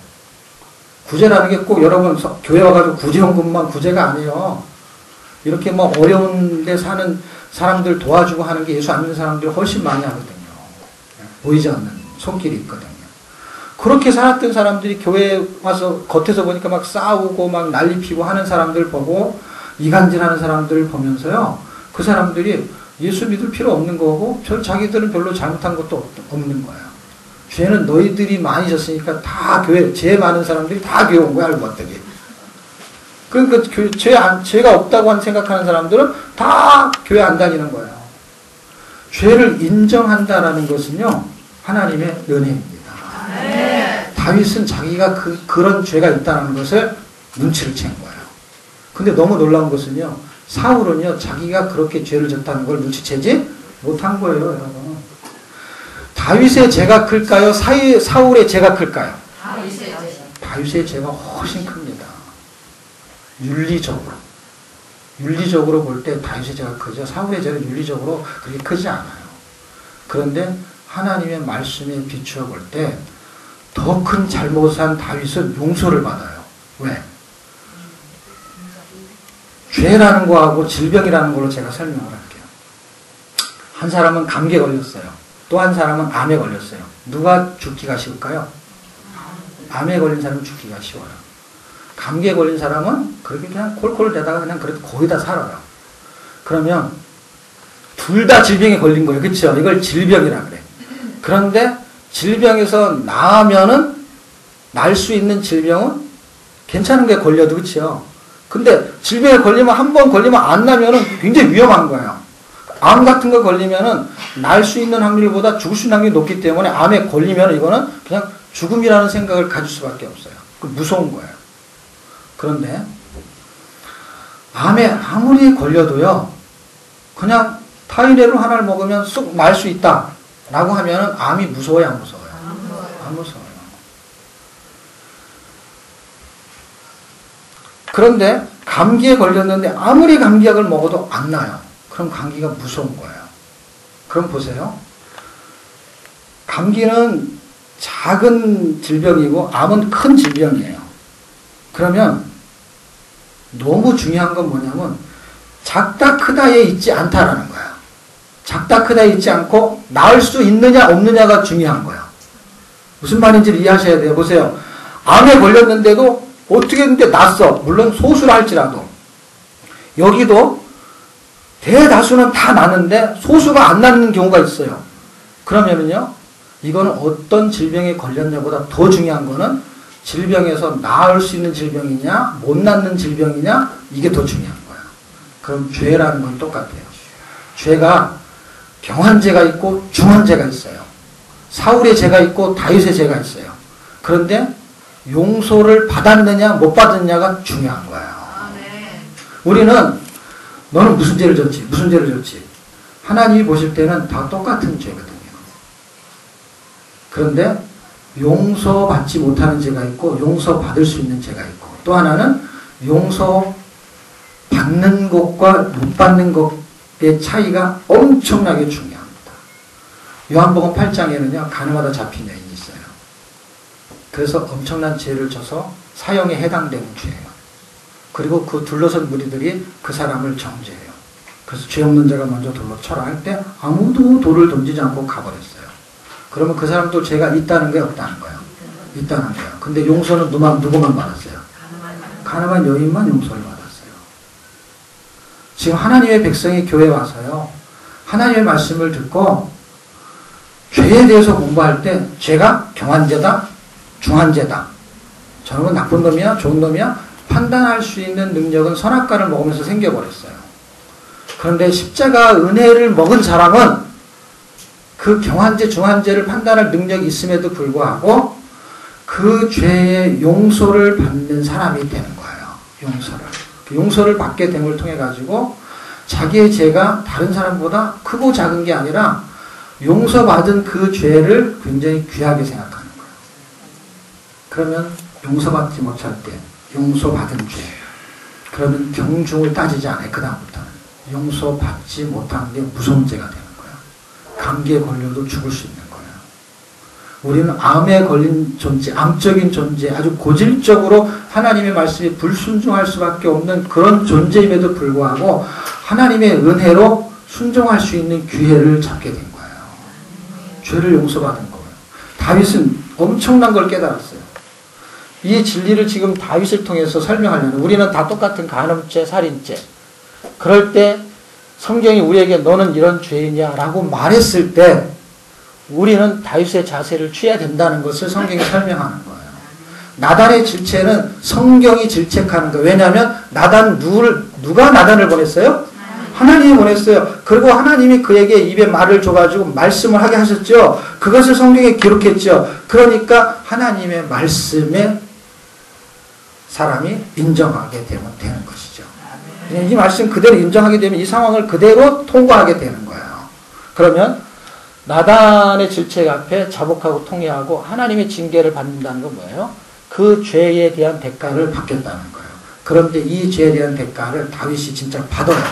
구제라는 게 꼭 여러분 교회 와가지고 구제연금만 구제가 아니에요. 이렇게 뭐 어려운 데 사는 사람들 도와주고 하는 게 예수 안 믿는 사람들이 훨씬 많이 하거든요. 보이지 않는 손길이 있거든요. 그렇게 살았던 사람들이 교회에 와서 겉에서 보니까 막 싸우고 막 난리 피고 하는 사람들 보고 이간질하는 사람들을 보면서요. 그 사람들이 예수 믿을 필요 없는 거고 자기들은 별로 잘못한 것도 없는 거예요. 죄는 너희들이 많이 졌으니까 다 교회, 죄 많은 사람들이 다 교회 온 거야, 알고 봤더니. 그러니까 죄가 없다고 생각하는 사람들은 다 교회 안 다니는 거예요. 죄를 인정한다라는 것은요, 하나님의 은혜입니다. 다윗은 자기가 그런 죄가 있다는 것을 눈치를 챈 거예요. 근데 너무 놀라운 것은요, 사울은요, 자기가 그렇게 죄를 졌다는 걸 눈치채지 못한 거예요, 여러분. 다윗의 죄가 클까요? 사울의 죄가 클까요? 다윗의 죄가 훨씬 큽니다. 윤리적으로 볼 때 다윗의 죄가 크죠. 사울의 죄는 윤리적으로 그렇게 크지 않아요. 그런데 하나님의 말씀에 비추어 볼 때 더 큰 잘못한 다윗은 용서를 받아요. 왜? 죄라는 거하고 질병이라는 걸로 제가 설명을 할게요. 한 사람은 감기에 걸렸어요. 또 한 사람은 암에 걸렸어요. 누가 죽기가 쉬울까요? 암에 걸린 사람은 죽기가 쉬워요. 감기에 걸린 사람은 그렇게 그냥 콜콜 대다가 그냥 그래도 거의 다 살아요. 그러면 둘 다 질병에 걸린 거예요. 그렇죠? 이걸 질병이라 그래. 그런데 질병에서 나으면은 날 수 있는 질병은 괜찮은 게 걸려도 그렇죠? 근데 질병에 걸리면 한 번 걸리면 안 나면은 굉장히 위험한 거예요. 암 같은 거 걸리면은 날 수 있는 확률보다 죽을 수 있는 확률이 높기 때문에 암에 걸리면 이거는 그냥 죽음이라는 생각을 가질 수밖에 없어요. 그 무서운 거예요. 그런데 암에 아무리 걸려도요, 그냥 타이레놀 하나를 먹으면 쑥 날 수 있다 라고 하면 암이 무서워요, 안 무서워요? 안 무서워요. 그런데 감기에 걸렸는데 아무리 감기약을 먹어도 안 나요. 그럼 감기가 무서운 거예요. 그럼 보세요. 감기는 작은 질병이고 암은 큰 질병이에요. 그러면 너무 중요한 건 뭐냐면 작다 크다에 있지 않다라는 거예요. 작다 크다에 있지 않고 나을 수 있느냐 없느냐가 중요한 거예요. 무슨 말인지를 이해하셔야 돼요. 보세요. 암에 걸렸는데도 어떻게 했는데 낫어. 물론 소수를 할지라도. 여기도 대다수는 다 나는데 소수가 안 낫는 경우가 있어요. 그러면은요, 이거는 어떤 질병에 걸렸냐보다 더 중요한 거는 질병에서 나을 수 있는 질병이냐, 못 낫는 질병이냐, 이게 더 중요한 거예요. 그럼 죄라는 건 똑같아요. 죄가 경한죄가 있고 중한죄가 있어요. 사울의 죄가 있고 다윗의 죄가 있어요. 그런데 용서를 받았느냐 못 받았느냐가 중요한 거예요. 우리는 너는 무슨 죄를 졌지? 무슨 죄를 졌지? 하나님이 보실 때는 다 똑같은 죄거든요. 그런데 용서받지 못하는 죄가 있고 용서받을 수 있는 죄가 있고 또 하나는 용서받는 것과 못 받는 것의 차이가 엄청나게 중요합니다. 요한복음 8장에는요. 가늠하다 잡힌 여인이 있어요. 그래서 엄청난 죄를 져서 사형에 해당되는 죄예요. 그리고 그 둘러선 무리들이 그 사람을 정죄해요. 그래서 죄 없는 자가 먼저 돌로 쳐라 할 때 아무도 돌을 던지지 않고 가버렸어요. 그러면 그 사람도 죄가 있다는 거예요? 없다는 거예요? 있다는 거예요. 근데 용서는 누구만 받았어요? 가늠한 여인만 용서를 받았어요. 지금 하나님의 백성이 교회에 와서요. 하나님의 말씀을 듣고 죄에 대해서 공부할 때 죄가 경한죄다, 중한죄다. 저놈은 나쁜 놈이야, 좋은 놈이야? 판단할 수 있는 능력은 선악과를 먹으면서 생겨버렸어요. 그런데 십자가 은혜를 먹은 사람은 그 경한죄, 중한죄를 판단할 능력이 있음에도 불구하고 그 죄의 용서를 받는 사람이 되는 거예요. 용서를 받게 됨을 통해 가지고 자기의 죄가 다른 사람보다 크고 작은 게 아니라 용서받은 그 죄를 굉장히 귀하게 생각하는 거예요. 그러면 용서받지 못할 때 용서받은 죄. 그러면 경중을 따지지 않아요. 그 다음부터는. 용서받지 못한 게 무서운 죄가 되는 거예요. 감기에 걸려도 죽을 수 있는 거예요. 우리는 암에 걸린 존재, 암적인 존재, 아주 고질적으로 하나님의 말씀에 불순종할 수밖에 없는 그런 존재임에도 불구하고 하나님의 은혜로 순종할 수 있는 기회를 잡게 된 거예요. 죄를 용서받은 거예요. 다윗은 엄청난 걸 깨달았어요. 이 진리를 지금 다윗을 통해서 설명하려면 우리는 다 똑같은 간음죄, 살인죄. 그럴 때 성경이 우리에게 너는 이런 죄이냐라고 말했을 때 우리는 다윗의 자세를 취해야 된다는 것을 성경이 설명하는 거예요. 나단의 질책은 성경이 질책하는 거예요. 왜냐하면 누가 나단을 보냈어요? 하나님이 보냈어요. 그리고 하나님이 그에게 입에 말을 줘가지고 말씀을 하게 하셨죠. 그것을 성경에 기록했죠. 그러니까 하나님의 말씀에 사람이 인정하게 되는 것이죠. 이 말씀 그대로 인정하게 되면 이 상황을 그대로 통과하게 되는 거예요. 그러면 나단의 질책 앞에 자복하고 통회하고 하나님의 징계를 받는다는 건 뭐예요? 그 죄에 대한 대가를 받겠다는 거예요. 그런데 이 죄에 대한 대가를 다윗이 진짜 받아요.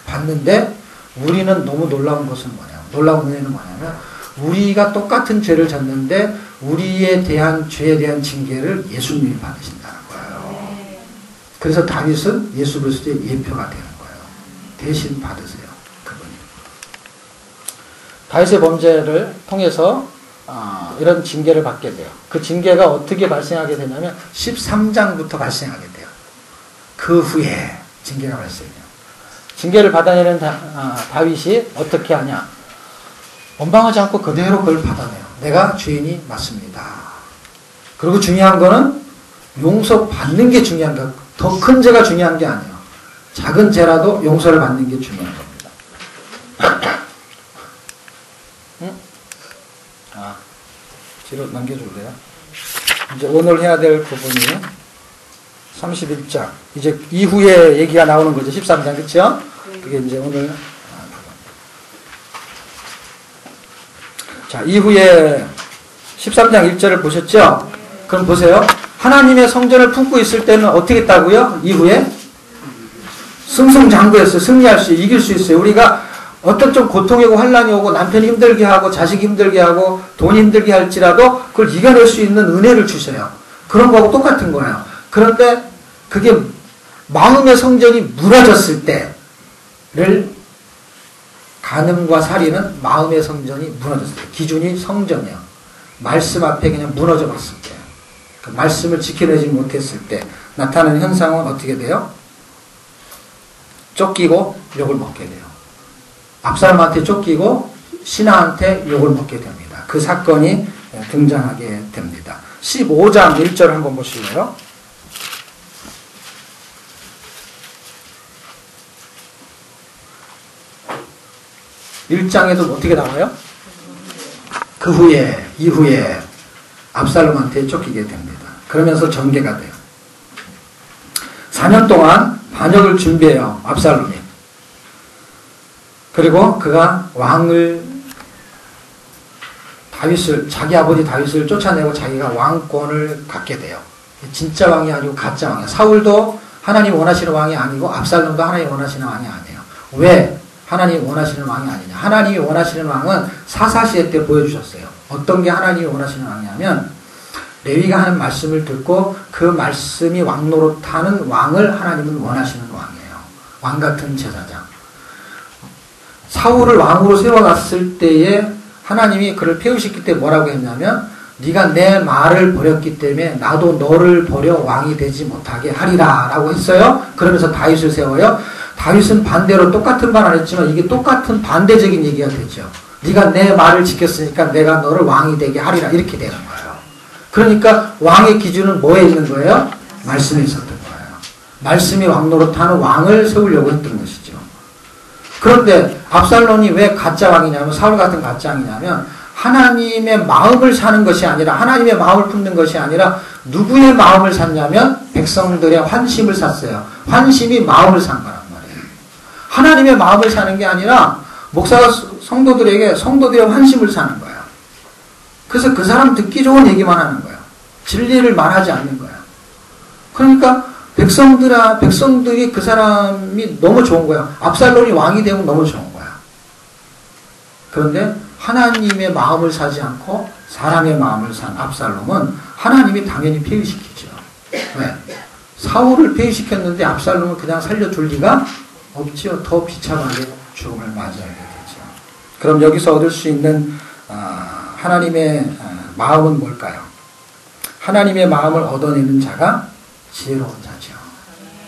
받는데 우리는 너무 놀라운 것은 놀라운 은혜는 뭐냐면 우리가 똑같은 죄를 졌는데 우리에 대한 죄에 대한 징계를 예수님이 받으신다는 거예요. 그래서 다윗은 예수 그리스도의 예표가 되는 거예요. 대신 받으세요. 그분이. 다윗의 범죄를 통해서 이런 징계를 받게 돼요. 그 징계가 어떻게 발생하게 되냐면 13장부터 발생하게 돼요. 그 후에 징계가 발생해요. 징계를 받아내는 다윗이 어떻게 하냐. 원망하지 않고 그대로 그걸 받아내요. 내가 죄인이 맞습니다. 그리고 중요한 거는 용서받는 게 중요한 거. 더 큰 죄가 중요한 게 아니에요. 작은 죄라도 용서를 받는 게 중요한 겁니다. 뒤로 넘겨줄래요? 이제 오늘 해야 될 부분이 31장. 이제 이후에 얘기가 나오는 거죠. 13장, 그쵸? 그게 이제 오늘. 자, 이후에 13장 1절을 보셨죠? 그럼 보세요. 하나님의 성전을 품고 있을 때는 어떻게 했다고요? 이후에? 승승장구했어요. 승리할 수, 이길 수 있어요. 우리가 어떤 좀 고통이 오고 환란이 오고 남편이 힘들게 하고 자식이 힘들게 하고 돈 힘들게 할지라도 그걸 이겨낼 수 있는 은혜를 주세요. 그런 거하고 똑같은 거예요. 그런데 그게 마음의 성전이 무너졌을 때를 간음과 살인은 마음의 성전이 무너졌을 때 기준이 성전이에요. 말씀 앞에 그냥 무너져 봤을 때 그 말씀을 지켜내지 못했을 때 나타나는 현상은 어떻게 돼요? 쫓기고 욕을 먹게 돼요. 압살롬한테 쫓기고 신하한테 욕을 먹게 됩니다. 그 사건이 등장하게 됩니다. 15장 1절 한번 보실래요? (1장에도) 어떻게 나와요? 그 후에 이후에 압살롬한테 쫓기게 됩니다. 그러면서 전개가 돼요. 4년 동안 반역을 준비해요. 압살롬이. 그리고 그가 왕을 다윗을 자기 아버지 다윗을 쫓아내고 자기가 왕권을 갖게 돼요. 진짜 왕이 아니고 가짜 왕이에요. 사울도 하나님 원하시는 왕이 아니고 압살롬도 하나님 원하시는 왕이 아니에요. 왜 하나님이 원하시는 왕이 아니냐? 하나님이 원하시는 왕은 사사시대 때 보여주셨어요. 어떤 게 하나님이 원하시는 왕이냐면 레위가 하는 말씀을 듣고 그 말씀이 왕노릇하는 왕을 하나님은 원하시는 왕이에요. 왕 같은 제사장. 사울을 왕으로 세워갔을 때에 하나님이 그를 폐위시킬 때 뭐라고 했냐면 네가 내 말을 버렸기 때문에 나도 너를 버려 왕이 되지 못하게 하리라 라고 했어요. 그러면서 다윗을 세워요. 다윗은 반대로 똑같은 말 안 했지만 이게 똑같은 반대적인 얘기가 되죠. 네가 내 말을 지켰으니까 내가 너를 왕이 되게 하리라 이렇게 되는 거예요. 그러니까 왕의 기준은 뭐에 있는 거예요? 말씀에 있었던 거예요. 말씀이 왕노릇하는 왕을 세우려고 했던 것이죠. 그런데 압살롬이 왜 가짜 왕이냐면 사울 같은 가짜 왕이냐면 하나님의 마음을 사는 것이 아니라 하나님의 마음을 품는 것이 아니라 누구의 마음을 샀냐면 백성들의 환심을 샀어요. 환심이 마음을 산 거란 말이에요. 하나님의 마음을 사는 게 아니라 목사가 성도들에게 성도들의 환심을 사는 거예요. 그래서 그 사람 듣기 좋은 얘기만 하는 거예요. 진리를 말하지 않는 거예요. 그러니까 백성들이 그 사람이 너무 좋은 거야. 압살롬이 왕이 되면 너무 좋은 거야. 그런데 하나님의 마음을 사지 않고 사람의 마음을 산 압살롬은 하나님이 당연히 폐위시키죠. 왜? 사울을 폐위시켰는데 압살롬을 그냥 살려줄 리가 없지요. 더 비참하게 죽음을 맞이하게 되죠. 그럼 여기서 얻을 수 있는 하나님의 마음은 뭘까요? 하나님의 마음을 얻어내는 자가 지혜로운 자죠.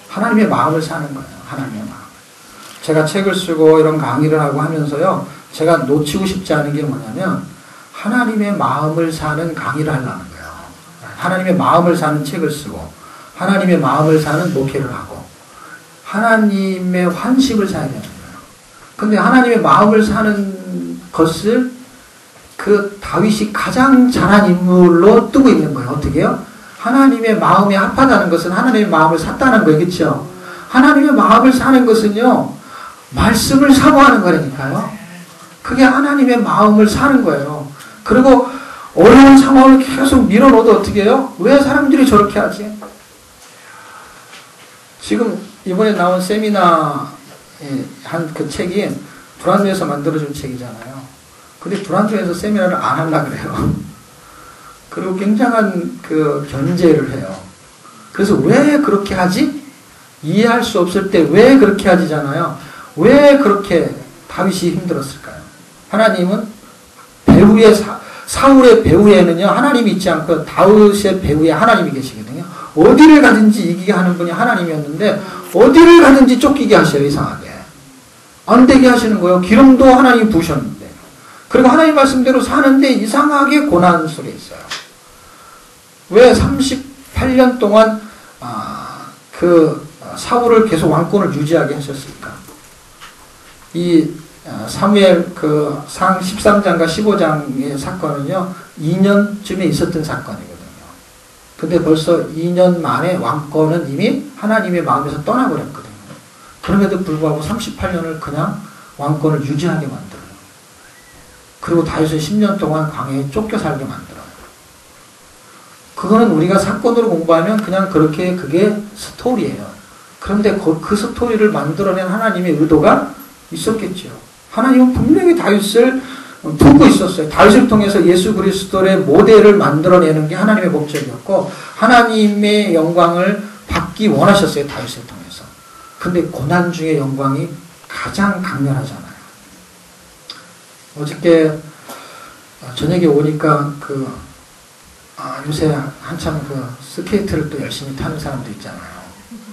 하나님의 마음을 사는 거예요. 하나님의 마음. 제가 책을 쓰고 이런 강의를 하고 하면서요. 제가 놓치고 싶지 않은 게 뭐냐면 하나님의 마음을 사는 강의를 하려는 거예요. 하나님의 마음을 사는 책을 쓰고 하나님의 마음을 사는 목회를 하고 하나님의 환심을 사야 되는 거예요. 근데 하나님의 마음을 사는 것을 그 다윗이 가장 잘한 인물로 뜨고 있는 거예요. 어떻게 해요? 하나님의 마음에 합하다는 것은 하나님의 마음을 샀다는 거예요. 그렇죠? 하나님의 마음을 사는 것은요. 말씀을 사모하는 거라니까요. 그게 하나님의 마음을 사는 거예요. 그리고 어려운 상황을 계속 밀어넣어도 어떻게 해요? 왜 사람들이 저렇게 하지? 지금 이번에 나온 세미나 한 그 책이 불안조에서 만들어준 책이잖아요. 근데 불안조에서 세미나를 안 하려고 그래요. 그리고 굉장한 그 견제를 해요. 그래서 왜 그렇게 하지? 이해할 수 없을 때 왜 그렇게 하지잖아요. 왜 그렇게 다윗이 힘들었을까요? 하나님은 배후에 사울의 배후에는요 하나님이 있지 않고 다윗의 배후에 하나님이 계시거든요. 어디를 가든지 이기게 하는 분이 하나님이었는데 어디를 가든지 쫓기게 하셔요. 이상하게 안 되게 하시는 거예요. 기름도 하나님이 부으셨는데 그리고 하나님 말씀대로 사는데 이상하게 고난 속에 있어요. 왜 38년 동안 사울을 계속 왕권을 유지하게 하셨을까? 이 사무엘 상 13장과 15장의 사건은요, 2년쯤에 있었던 사건이거든요. 근데 벌써 2년 만에 왕권은 이미 하나님의 마음에서 떠나버렸거든요. 그럼에도 불구하고 38년을 그냥 왕권을 유지하게 만들어요. 그리고 다윗을 10년 동안 광야에 쫓겨 살게 만들어요. 그거는 우리가 사건으로 공부하면 그냥 그렇게 그게 스토리예요. 그런데 그 스토리를 만들어낸 하나님의 의도가 있었겠죠. 하나님은 분명히 다윗을 두고 있었어요. 다윗을 통해서 예수 그리스도의 모델을 만들어내는 게 하나님의 목적이었고 하나님의 영광을 받기 원하셨어요. 다윗을 통해서. 근데 고난 중의 영광이 가장 강렬하잖아요. 어저께 저녁에 오니까 요새 한참 스케이트를 또 열심히 타는 사람도 있잖아요.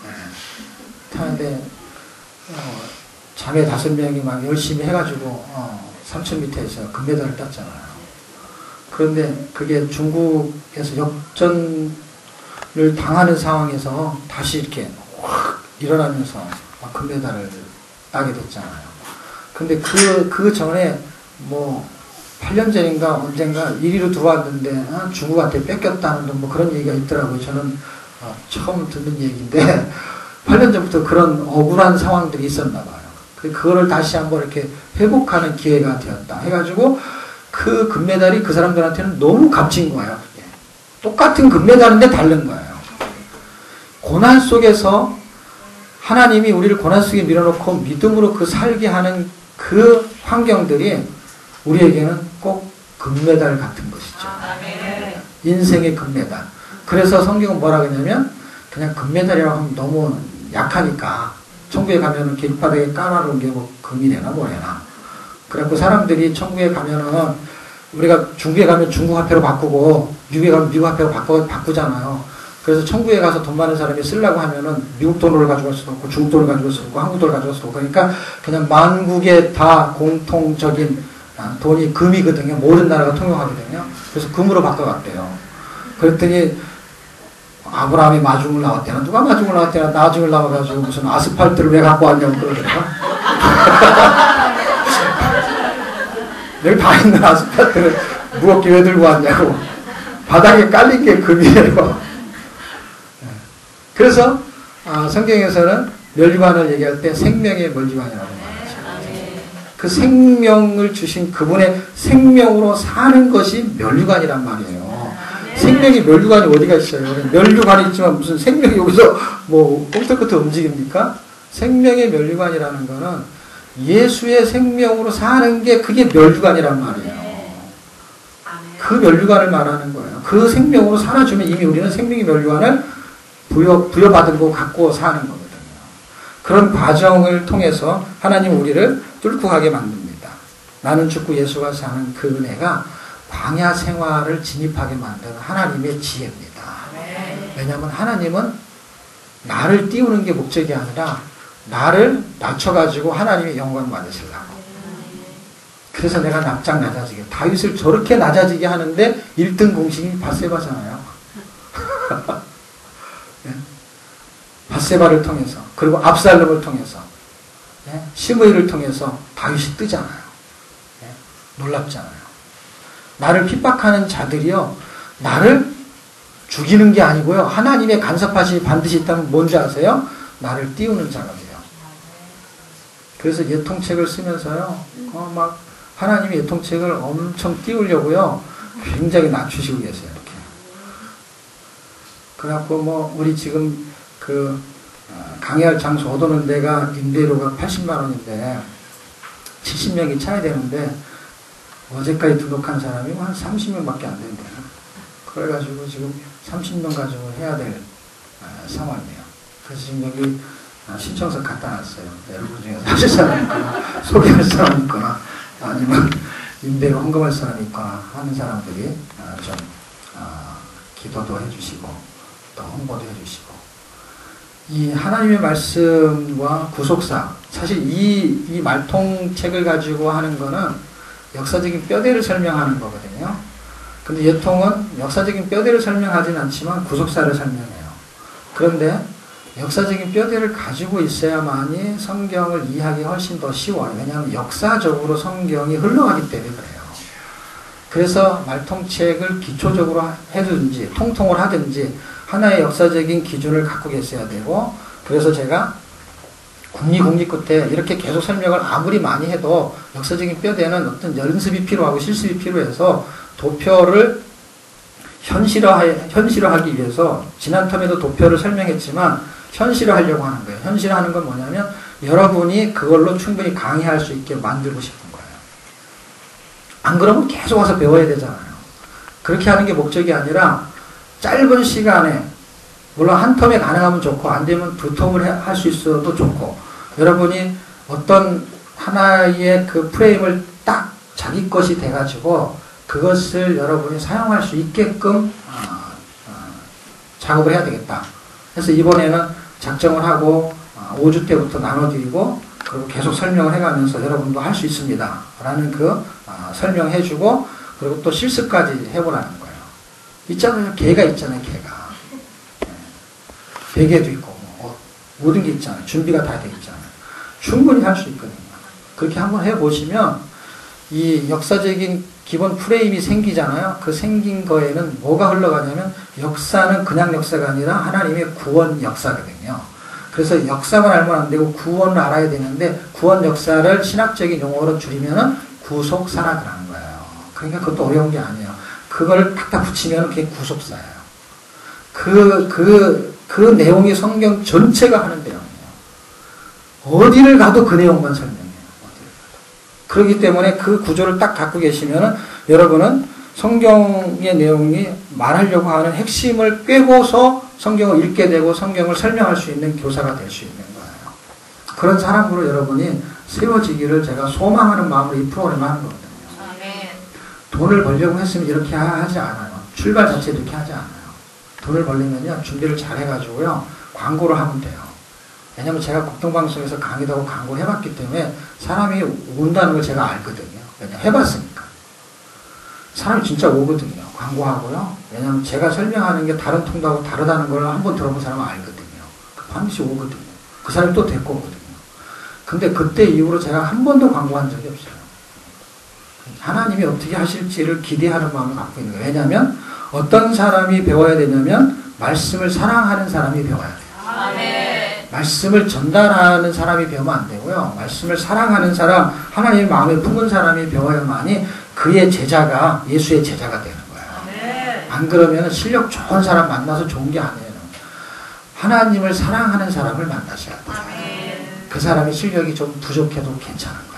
네. 타는데 자매 5명이 막 열심히 해가지고 3000m에서 금메달을 땄잖아요. 그런데 그게 중국에서 역전을 당하는 상황에서 다시 이렇게 확 일어나면서 금메달을 따게 됐잖아요. 근데 그 전에 8년 전인가 언젠가 1위로 들어왔는데 중국한테 뺏겼다는 뭐 그런 얘기가 있더라고요. 저는 처음 듣는 얘기인데 8년 전부터 그런 억울한 상황들이 있었나 봐요. 그거를 다시 한번 이렇게 회복하는 기회가 되었다 해가지고 그 금메달이 그 사람들한테는 너무 값진 거예요. 똑같은 금메달인데 다른 거예요. 고난 속에서 하나님이 우리를 고난 속에 밀어놓고 믿음으로 살게 하는 그 환경들이 우리에게는 꼭 금메달 같은 것이죠. 인생의 금메달. 그래서 성경은 뭐라 그러냐면 그냥 금메달이라고 하면 너무 약하니까 천국에 가면은 길바닥에 까마른 게 금이래나 뭐래나. 그래갖고 사람들이 천국에 가면은 우리가 중국에 가면 중국 화폐로 바꾸고 미국에 가면 미국 화폐로 바꾸잖아요. 그래서 천국에 가서 돈 많은 사람이 쓰려고 하면은 미국 돈을 가져갈 수도 없고 중국 돈을 가져갈 수도 없고 한국 돈을 가져갈 수도 없고 그러니까 그냥 만국에 다 공통적인 돈이 금이거든요. 모든 나라가 통용하거든요. 그래서 금으로 바꿔갔대요. 그랬더니 아브라함이 마중을 나왔대나 누가 마중을 나왔대나 나중을 나와가지고 무슨 아스팔트를 왜 갖고 왔냐고 그러더라고요. 여기 다 있는 아스팔트를 무겁게 왜 들고 왔냐고. 바닥에 깔린 게 금이에요. 그래서 성경에서는 멸류관을 얘기할 때 생명의 멸류관이라고 말하죠. 그 생명을 주신 그분의 생명으로 사는 것이 멸류관이란 말이에요. 생명이 멸류관이 어디가 있어요? 멸류관이 있지만 무슨 생명이 여기서 꼼짝부터 움직입니까? 생명의 멸류관이라는 거는 예수의 생명으로 사는 게 그게 멸류관이란 말이에요. 그 멸류관을 말하는 거예요. 그 생명으로 살아주면 이미 우리는 생명의 멸류관을 부여받은 거 갖고 사는 거거든요. 그런 과정을 통해서 하나님 우리를 뚫고 가게 만듭니다. 나는 죽고 예수가 사는 그 은혜가 광야 생활을 진입하게 만드는 하나님의 지혜입니다. 왜냐하면 하나님은 나를 띄우는 게 목적이 아니라 나를 낮춰가지고 하나님의 영광을 받으시려고. 그래서 내가 납작 낮아지게 다윗을 저렇게 낮아지게 하는데 1등 공신이 밧세바잖아요. 밧세바를 통해서 그리고 압살롬을 통해서 시므이를 통해서 다윗이 뜨잖아요. 놀랍잖아요. 나를 핍박하는 자들이요 나를 죽이는 게 아니고요 하나님의 간섭하심이 반드시 있다면 뭔지 아세요? 나를 띄우는 작업이에요. 그래서 예통책을 쓰면서요 막 하나님의 예통책을 엄청 띄우려고요 굉장히 낮추시고 계세요. 이렇게. 그래갖고 우리 지금 강의할 장소 얻어놓은 데가 임대료가 80만 원인데 70명이 차야 되는데 어제까지 등록한 사람이 한 30명밖에 안 된대요. 그래가지고 지금 30명 가지고 해야 될 상황이에요. 그래서 지금 여기 신청서 갖다 놨어요. 여러분 중에서 하실 사람이 있거나 소개할 사람이 있거나 아니면 임대료 헌금할 사람이 있거나 하는 사람들이 좀 기도도 해주시고 또 홍보도 해주시고 이 하나님의 말씀과 구속사 사실 이 말통책을 가지고 하는 거는 역사적인 뼈대를 설명하는 거거든요. 근데 예통은 역사적인 뼈대를 설명하진 않지만 구속사를 설명해요. 그런데 역사적인 뼈대를 가지고 있어야만이 성경을 이해하기 훨씬 더 쉬워요. 왜냐하면 역사적으로 성경이 흘러가기 때문에 그래요. 그래서 말통책을 기초적으로 해든지 통통을 하든지 하나의 역사적인 기준을 갖고 계셔야 되고, 그래서 제가 국리 끝에 이렇게 계속 설명을 아무리 많이 해도 역사적인 뼈대는 어떤 연습이 필요하고 실습이 필요해서 도표를 현실화하기 위해서 지난 텀에도 도표를 설명했지만 현실화하려고 하는 거예요. 현실화하는 건 뭐냐면 여러분이 그걸로 충분히 강의할 수 있게 만들고 싶은 거예요. 안 그러면 계속 와서 배워야 되잖아요. 그렇게 하는 게 목적이 아니라 짧은 시간에, 물론 한 텀에 가능하면 좋고 안 되면 두 텀을 할 수 있어도 좋고, 여러분이 어떤 하나의 그 프레임을 딱 자기 것이 돼가지고 그것을 여러분이 사용할 수 있게끔 작업을 해야 되겠다. 그래서 이번에는 작정을 하고 5주 때부터 나눠드리고 그리고 계속 설명을 해가면서 여러분도 할 수 있습니다 라는 그 설명해주고, 그리고 또 실습까지 해보라는 거예요. 있잖아요. 개가 있잖아요. 개가. 베개도 있고 모든 게 있잖아요. 준비가 다 돼 있잖아요. 충분히 할 수 있거든요. 그렇게 한번 해보시면 이 역사적인 기본 프레임이 생기잖아요. 그 생긴 거에는 뭐가 흘러가냐면 역사는 그냥 역사가 아니라 하나님의 구원 역사거든요. 그래서 역사만 알면 안 되고 구원을 알아야 되는데, 구원 역사를 신학적인 용어로 줄이면은 구속 사라라는 거예요. 그러니까 그것도 어려운 게 아니에요. 그걸 탁탁 붙이면 그게 구속사예요. 그 내용이 성경 전체가 하는 내용이에요. 어디를 가도 그 내용만 설명해요. 그렇기 때문에 그 구조를 딱 갖고 계시면은 여러분은 성경의 내용이 말하려고 하는 핵심을 꿰고서 성경을 읽게 되고 성경을 설명할 수 있는 교사가 될 수 있는 거예요. 그런 사람으로 여러분이 세워지기를 제가 소망하는 마음으로 이 프로그램을 하는 거거든요. 돈을 벌려고 했으면 이렇게 하지 않아요. 출발 자체 이렇게 하지 않아요. 돈을 벌리면요, 준비를 잘 해가지고요, 광고를 하면 돼요. 왜냐면 제가 국동방송에서 강의도 하고 광고를 해봤기 때문에 사람이 온다는 걸 제가 알거든요. 왜냐면 해봤으니까. 사람이 진짜 오거든요. 광고하고요. 왜냐면 제가 설명하는 게 다른 통도하고 다르다는 걸 한번 들어본 사람은 알거든요. 반드시 오거든요. 그 사람이 또 데리고 오거든요. 근데 그때 이후로 제가 한 번도 광고한 적이 없어요. 하나님이 어떻게 하실지를 기대하는 마음을 갖고 있는 거예요. 왜냐하면 어떤 사람이 배워야 되냐면 말씀을 사랑하는 사람이 배워야 돼요. 아멘. 말씀을 전달하는 사람이 배우면 안 되고요. 말씀을 사랑하는 사람, 하나님의 마음에 품은 사람이 배워야만이 그의 제자가 예수의 제자가 되는 거예요. 아멘. 안 그러면 실력 좋은 사람 만나서 좋은 게 아니에요. 하나님을 사랑하는 사람을 만나셔야 돼요. 아멘. 그 사람이 실력이 좀 부족해도 괜찮은 거예요.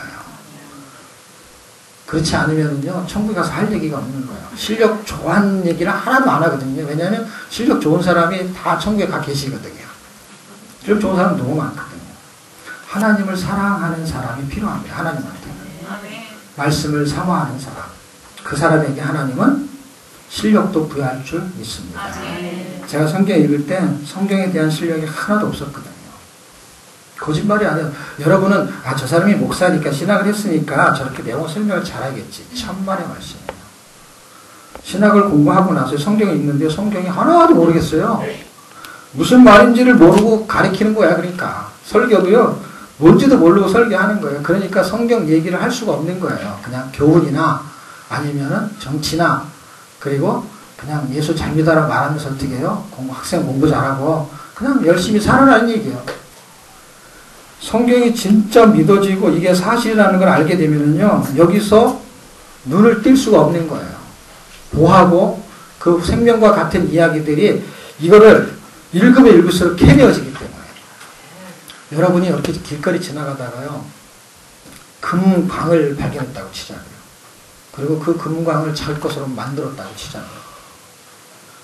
그렇지 않으면요, 천국에 가서 할 얘기가 없는 거예요. 실력 좋은 얘기를 하나도 안 하거든요. 왜냐하면 실력 좋은 사람이 다 천국에 가 계시거든요. 실력 좋은 사람 너무 많거든요. 하나님을 사랑하는 사람이 필요합니다. 하나님한테는. 말씀을 사모하는 사람. 그 사람에게 하나님은 실력도 부여할 줄 믿습니다. 제가 성경 읽을 때 성경에 대한 실력이 하나도 없었거든요. 거짓말이 아니에요. 여러분은 저 사람이 목사니까 신학을 했으니까 저렇게 내용 설명을 잘하겠지. 천만의 말씀이에요. 신학을 공부하고 나서 성경을 읽는데 성경이 하나도 모르겠어요. 무슨 말인지를 모르고 가리키는 거야. 그러니까 설교도요, 뭔지도 모르고 설교하는 거예요. 그러니까 성경 얘기를 할 수가 없는 거예요. 그냥 교훈이나 아니면은 정치나, 그리고 그냥 예수 잘 믿어라 말하면서 어떻게 해요? 학생 공부 잘하고 그냥 열심히 살아라는 얘기예요. 성경이 진짜 믿어지고 이게 사실이라는 걸 알게 되면은요, 여기서 눈을 뗄 수가 없는 거예요. 보하고 그 생명과 같은 이야기들이 이거를 읽으면 읽을수록 캐내어지기 때문에. 여러분이 이렇게 길거리 지나가다가요, 금광을 발견했다고 치자고요. 그리고 그 금광을 자기 것으로 만들었다고 치자고요.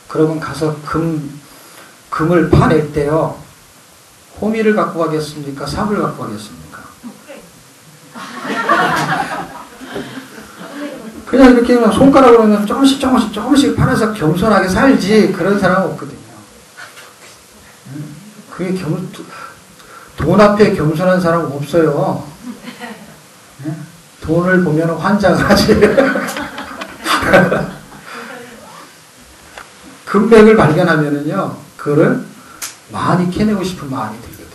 그러면 가서 금을 파낼 때요, 호미를 갖고 가겠습니까? 삽을 갖고 가겠습니까? 그냥 이렇게 손가락으로 그냥 조금씩 팔아서 겸손하게 살지, 그런 사람은 없거든요. 그게 돈 앞에 겸손한 사람은 없어요. 돈을 보면 환장하지. 금백을 발견하면은요, 그거를 많이 캐내고 싶은 마음이 들거든요.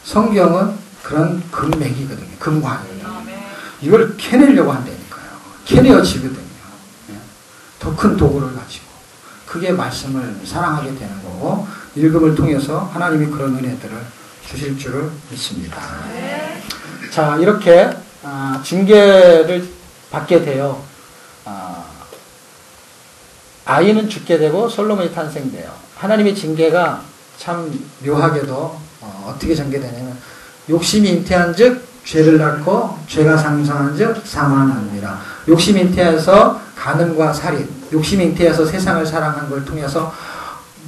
성경은 그런 금맥이거든요. 금관이에요. 이걸 캐내려고 한다니까요. 캐내어지거든요. 더 큰 도구를 가지고. 그게 말씀을 사랑하게 되는 거고, 읽음을 통해서 하나님이 그런 은혜들을 주실 줄을 믿습니다. 자, 이렇게 징계를 받게 되어 아이는 죽게 되고 솔로몬이 탄생돼요. 하나님의 징계가 참 묘하게도 어떻게 전개되냐면, 욕심이 잉태한 즉 죄를 낳고 죄가 상성한 즉 사망하느니라. 욕심이 잉태해서 간음과 살인, 욕심이 잉태해서 세상을 사랑한 걸 통해서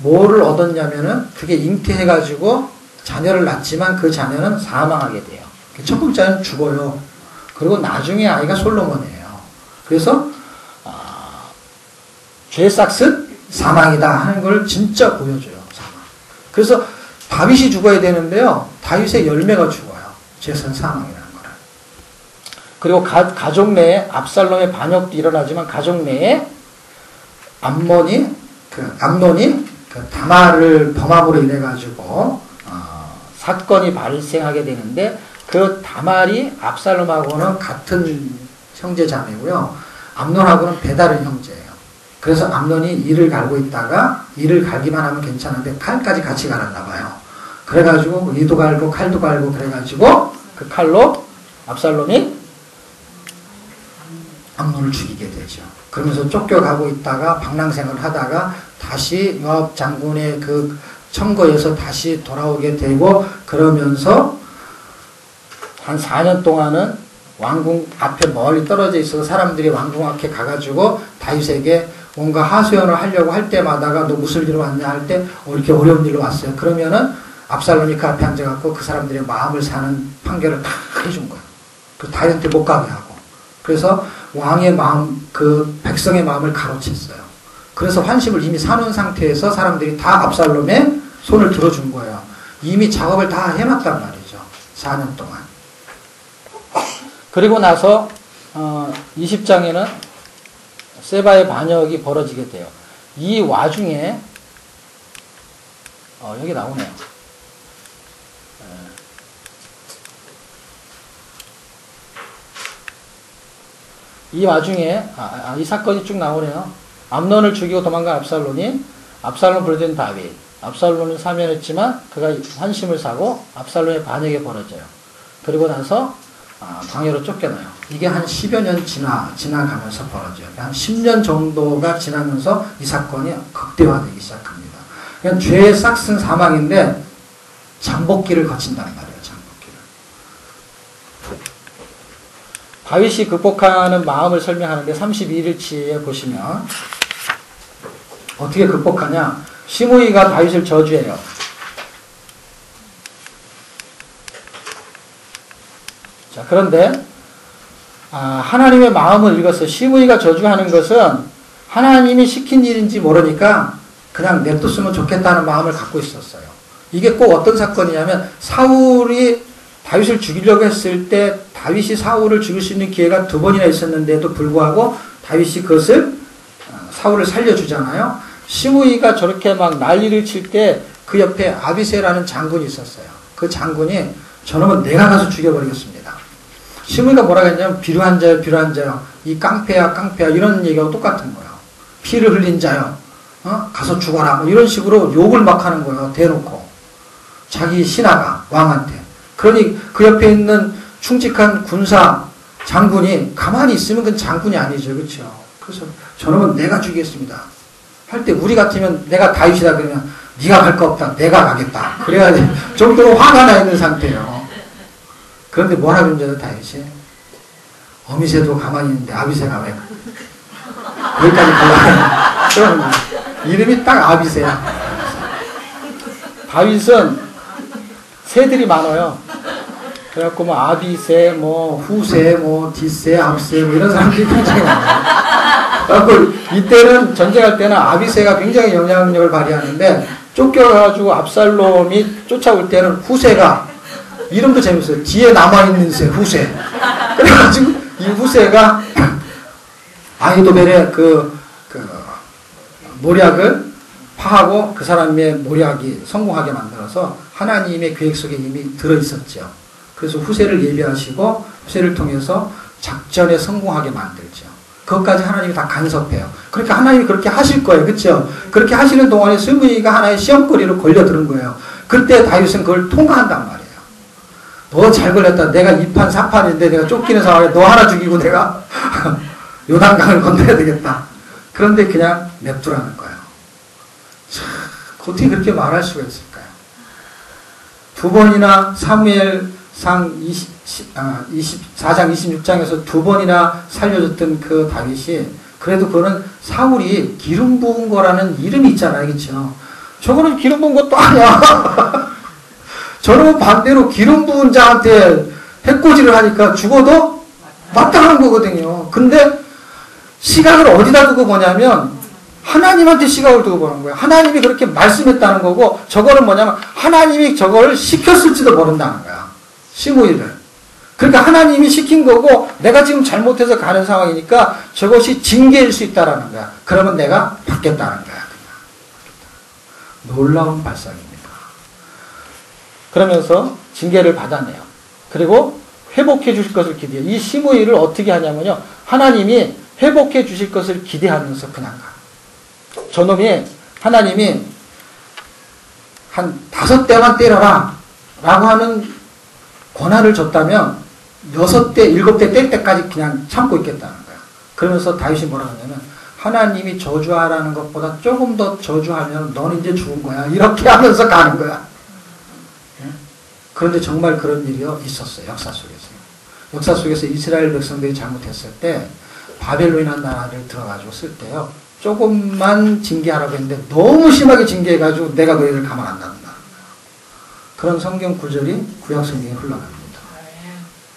뭐를 얻었냐면은, 그게 잉태해가지고 자녀를 낳지만 그 자녀는 사망하게 돼요. 첫 번째는 죽어요. 그리고 나중에 아이가 솔로몬이에요. 그래서 죄 싹슨 사망이다 하는 걸 진짜 보여줘요. 사망. 그래서 다윗이 죽어야 되는데요, 다윗의 열매가 죽어요. 죄선 사망이라는 거를. 그리고 가족 내에 압살롬의 반역도 일어나지만, 가족 내에 암논이 그 다말을 범함으로 인해 가지고 사건이 발생하게 되는데, 그 다말이 압살롬하고는 같은 형제 자매고요, 암논하고는 배다른 형제예요. 그래서 암논이 이를 갈고 있다가, 이를 갈기만 하면 괜찮은데 칼까지 같이 갈았나 봐요. 그래가지고 이도 갈고 칼도 갈고 그래가지고 그 칼로 압살롬이 암논을 죽이게 되죠. 그러면서 쫓겨가고 있다가 방랑생을 하다가 다시 요압 장군의 그 청거에서 다시 돌아오게 되고, 그러면서 한 4년 동안은 왕궁 앞에 멀리 떨어져 있어서 사람들이 왕궁 앞에 가가지고 다윗에게 뭔가 하소연을 하려고 할 때마다가 너 무슨 일로 왔냐 할 때 이렇게 어려운 일로 왔어요. 그러면은 압살롬이 그 앞에 앉아갖고 그 사람들의 마음을 사는 판결을 다 해준 거예요. 그 다윗한테 못 가게 하고. 그래서 왕의 마음, 그 백성의 마음을 가로챘어요. 그래서 환심을 이미 사놓은 상태에서 사람들이 다 압살롬의 손을 들어준 거예요. 이미 작업을 다 해놨단 말이죠. 4년 동안. 그리고 나서 20장에는 세바의 반역이 벌어지게 돼요. 이 와중에 여기 나오네요. 이 와중에 이 사건이 쭉 나오네요. 암논을 죽이고 도망간 압살롬을 부르던 다윗. 압살롬은 사면했지만 그가 환심을 사고 압살롬의 반역이 벌어져요. 그리고 나서 광야로 쫓겨나요. 이게 한 10여 년 지나가면서 벌어져요. 한 10년 정도가 지나면서 이 사건이 극대화되기 시작합니다. 그냥 죄의 싹슨 사망인데 잠복기를 거친단 말이에요. 잠복기를. 다윗이 극복하는 마음을 설명하는데 32일치에 보시면 어떻게 극복하냐. 시므이가 다윗을 저주해요. 자, 그런데 하나님의 마음을 읽어서 시므이가 저주하는 것은 하나님이 시킨 일인지 모르니까 그냥 냅뒀으면 좋겠다는 마음을 갖고 있었어요. 이게 꼭 어떤 사건이냐면, 사울이 다윗을 죽이려고 했을 때 다윗이 사울을 죽일 수 있는 기회가 2번이나 있었는데도 불구하고 다윗이 그것을 사울을 살려주잖아요. 시므이가 저렇게 막 난리를 칠 때 그 옆에 아비새라는 장군이 있었어요. 그 장군이 저놈은 내가 가서 죽여버리겠습니다. 시므이가 뭐라고 했냐면, 비루한 자요. 이 깡패야 이런 얘기하고 똑같은 거예요. 피를 흘린 자요. 가서 죽어라. 뭐 이런 식으로 욕을 막 하는 거예요. 대놓고. 자기 신하가 왕한테. 그러니 그 옆에 있는 충직한 군사 장군이 가만히 있으면 그건 장군이 아니죠. 그렇죠? 그래서 저놈은 내가 죽이겠습니다. 할 때 우리 같으면 내가 다윗이다 그러면 네가 갈 거 없다. 내가 가겠다. 그래야지. 정도로 화가 나 있는 상태예요. 그런데 뭐라 그러는지 다윗이 어미새도 가만히 있는데 아비새가 왜 거기까지 가려고 그럼 이름이 딱 아비새야. 다윗은 새들이 많아요. 그래갖고 뭐 아비새, 뭐 후새, 뭐 뒷새, 앞새 뭐 이런 사람들이 굉장히 많아요. 그래갖고 이때는 전쟁할 때는 아비새가 굉장히 영향력을 발휘하는데, 쫓겨가지고 압살롬이 쫓아올 때는 후새가, 이름도 재밌어요. 뒤에 남아있는 새, 후새. 그래가지고 이 후새가 아히도벨의 그 모략을 파하고 그 사람의 모략이 성공하게 만들어서 하나님의 계획 속에 이미 들어있었죠. 그래서 후세를 예비하시고 후세를 통해서 작전에 성공하게 만들죠. 그것까지 하나님이 다 간섭해요. 그러니까 하나님이 그렇게 하실 거예요. 그렇죠? 그렇게 하시는 동안에 스무이가 하나의 시험거리로 걸려드는 거예요. 그때 다윗은 그걸 통과한단 말이에요. 너 잘 걸렸다. 내가 2판 4판인데 내가 쫓기는 상황에 너 하나 죽이고 내가 요단강을 건너야 되겠다. 그런데 그냥 냅두라는 거예요. 참, 어떻게 그렇게 말할 수가 있을까요? 두 번이나 사무엘상 24장 26장에서 두 번이나 살려줬던 그 다윗이, 그래도 그거는 사울이 기름 부은 거라는 이름이 있잖아요. 그렇죠? 저거는 기름 부은 것도 아니야. 저는 반대로 기름 부은 자한테 해코지를 하니까 죽어도 마땅한 거거든요. 근데 시각을 어디다 두고 보냐면 하나님한테 시각을 두고 보는 거예요. 하나님이 그렇게 말씀했다는 거고, 저거는 뭐냐면 하나님이 저걸 시켰을지도 모른다는 거야. 시므이를. 그러니까 하나님이 시킨 거고 내가 지금 잘못해서 가는 상황이니까 저것이 징계일 수 있다라는 거야. 그러면 내가 받겠다는 거야. 그냥. 놀라운 발상입니다. 그러면서 징계를 받아내요. 그리고 회복해 주실 것을 기대해요. 이 시므이를 어떻게 하냐면요. 하나님이 회복해 주실 것을 기대하면서 그냥 가. 저놈이 하나님이 한 5대만 때려라 라고 하는 권한을 줬다면 6대, 7대 뗄 때까지 그냥 참고 있겠다는 거야. 그러면서 다윗이 뭐라고 하냐면 하나님이 저주하라는 것보다 조금 더 저주하면 넌 이제 죽은 거야. 이렇게 하면서 가는 거야. 그런데 정말 그런 일이 있었어요. 역사 속에서. 역사 속에서 이스라엘 백성들이 잘못했을 때 바벨론이라는 나라를 들어가지고 쓸 때요. 조금만 징계하라고 했는데 너무 심하게 징계해가지고 내가 너희를 가만 안 둔다. 그런 성경 구절이 구약 성경에 흘러갑니다.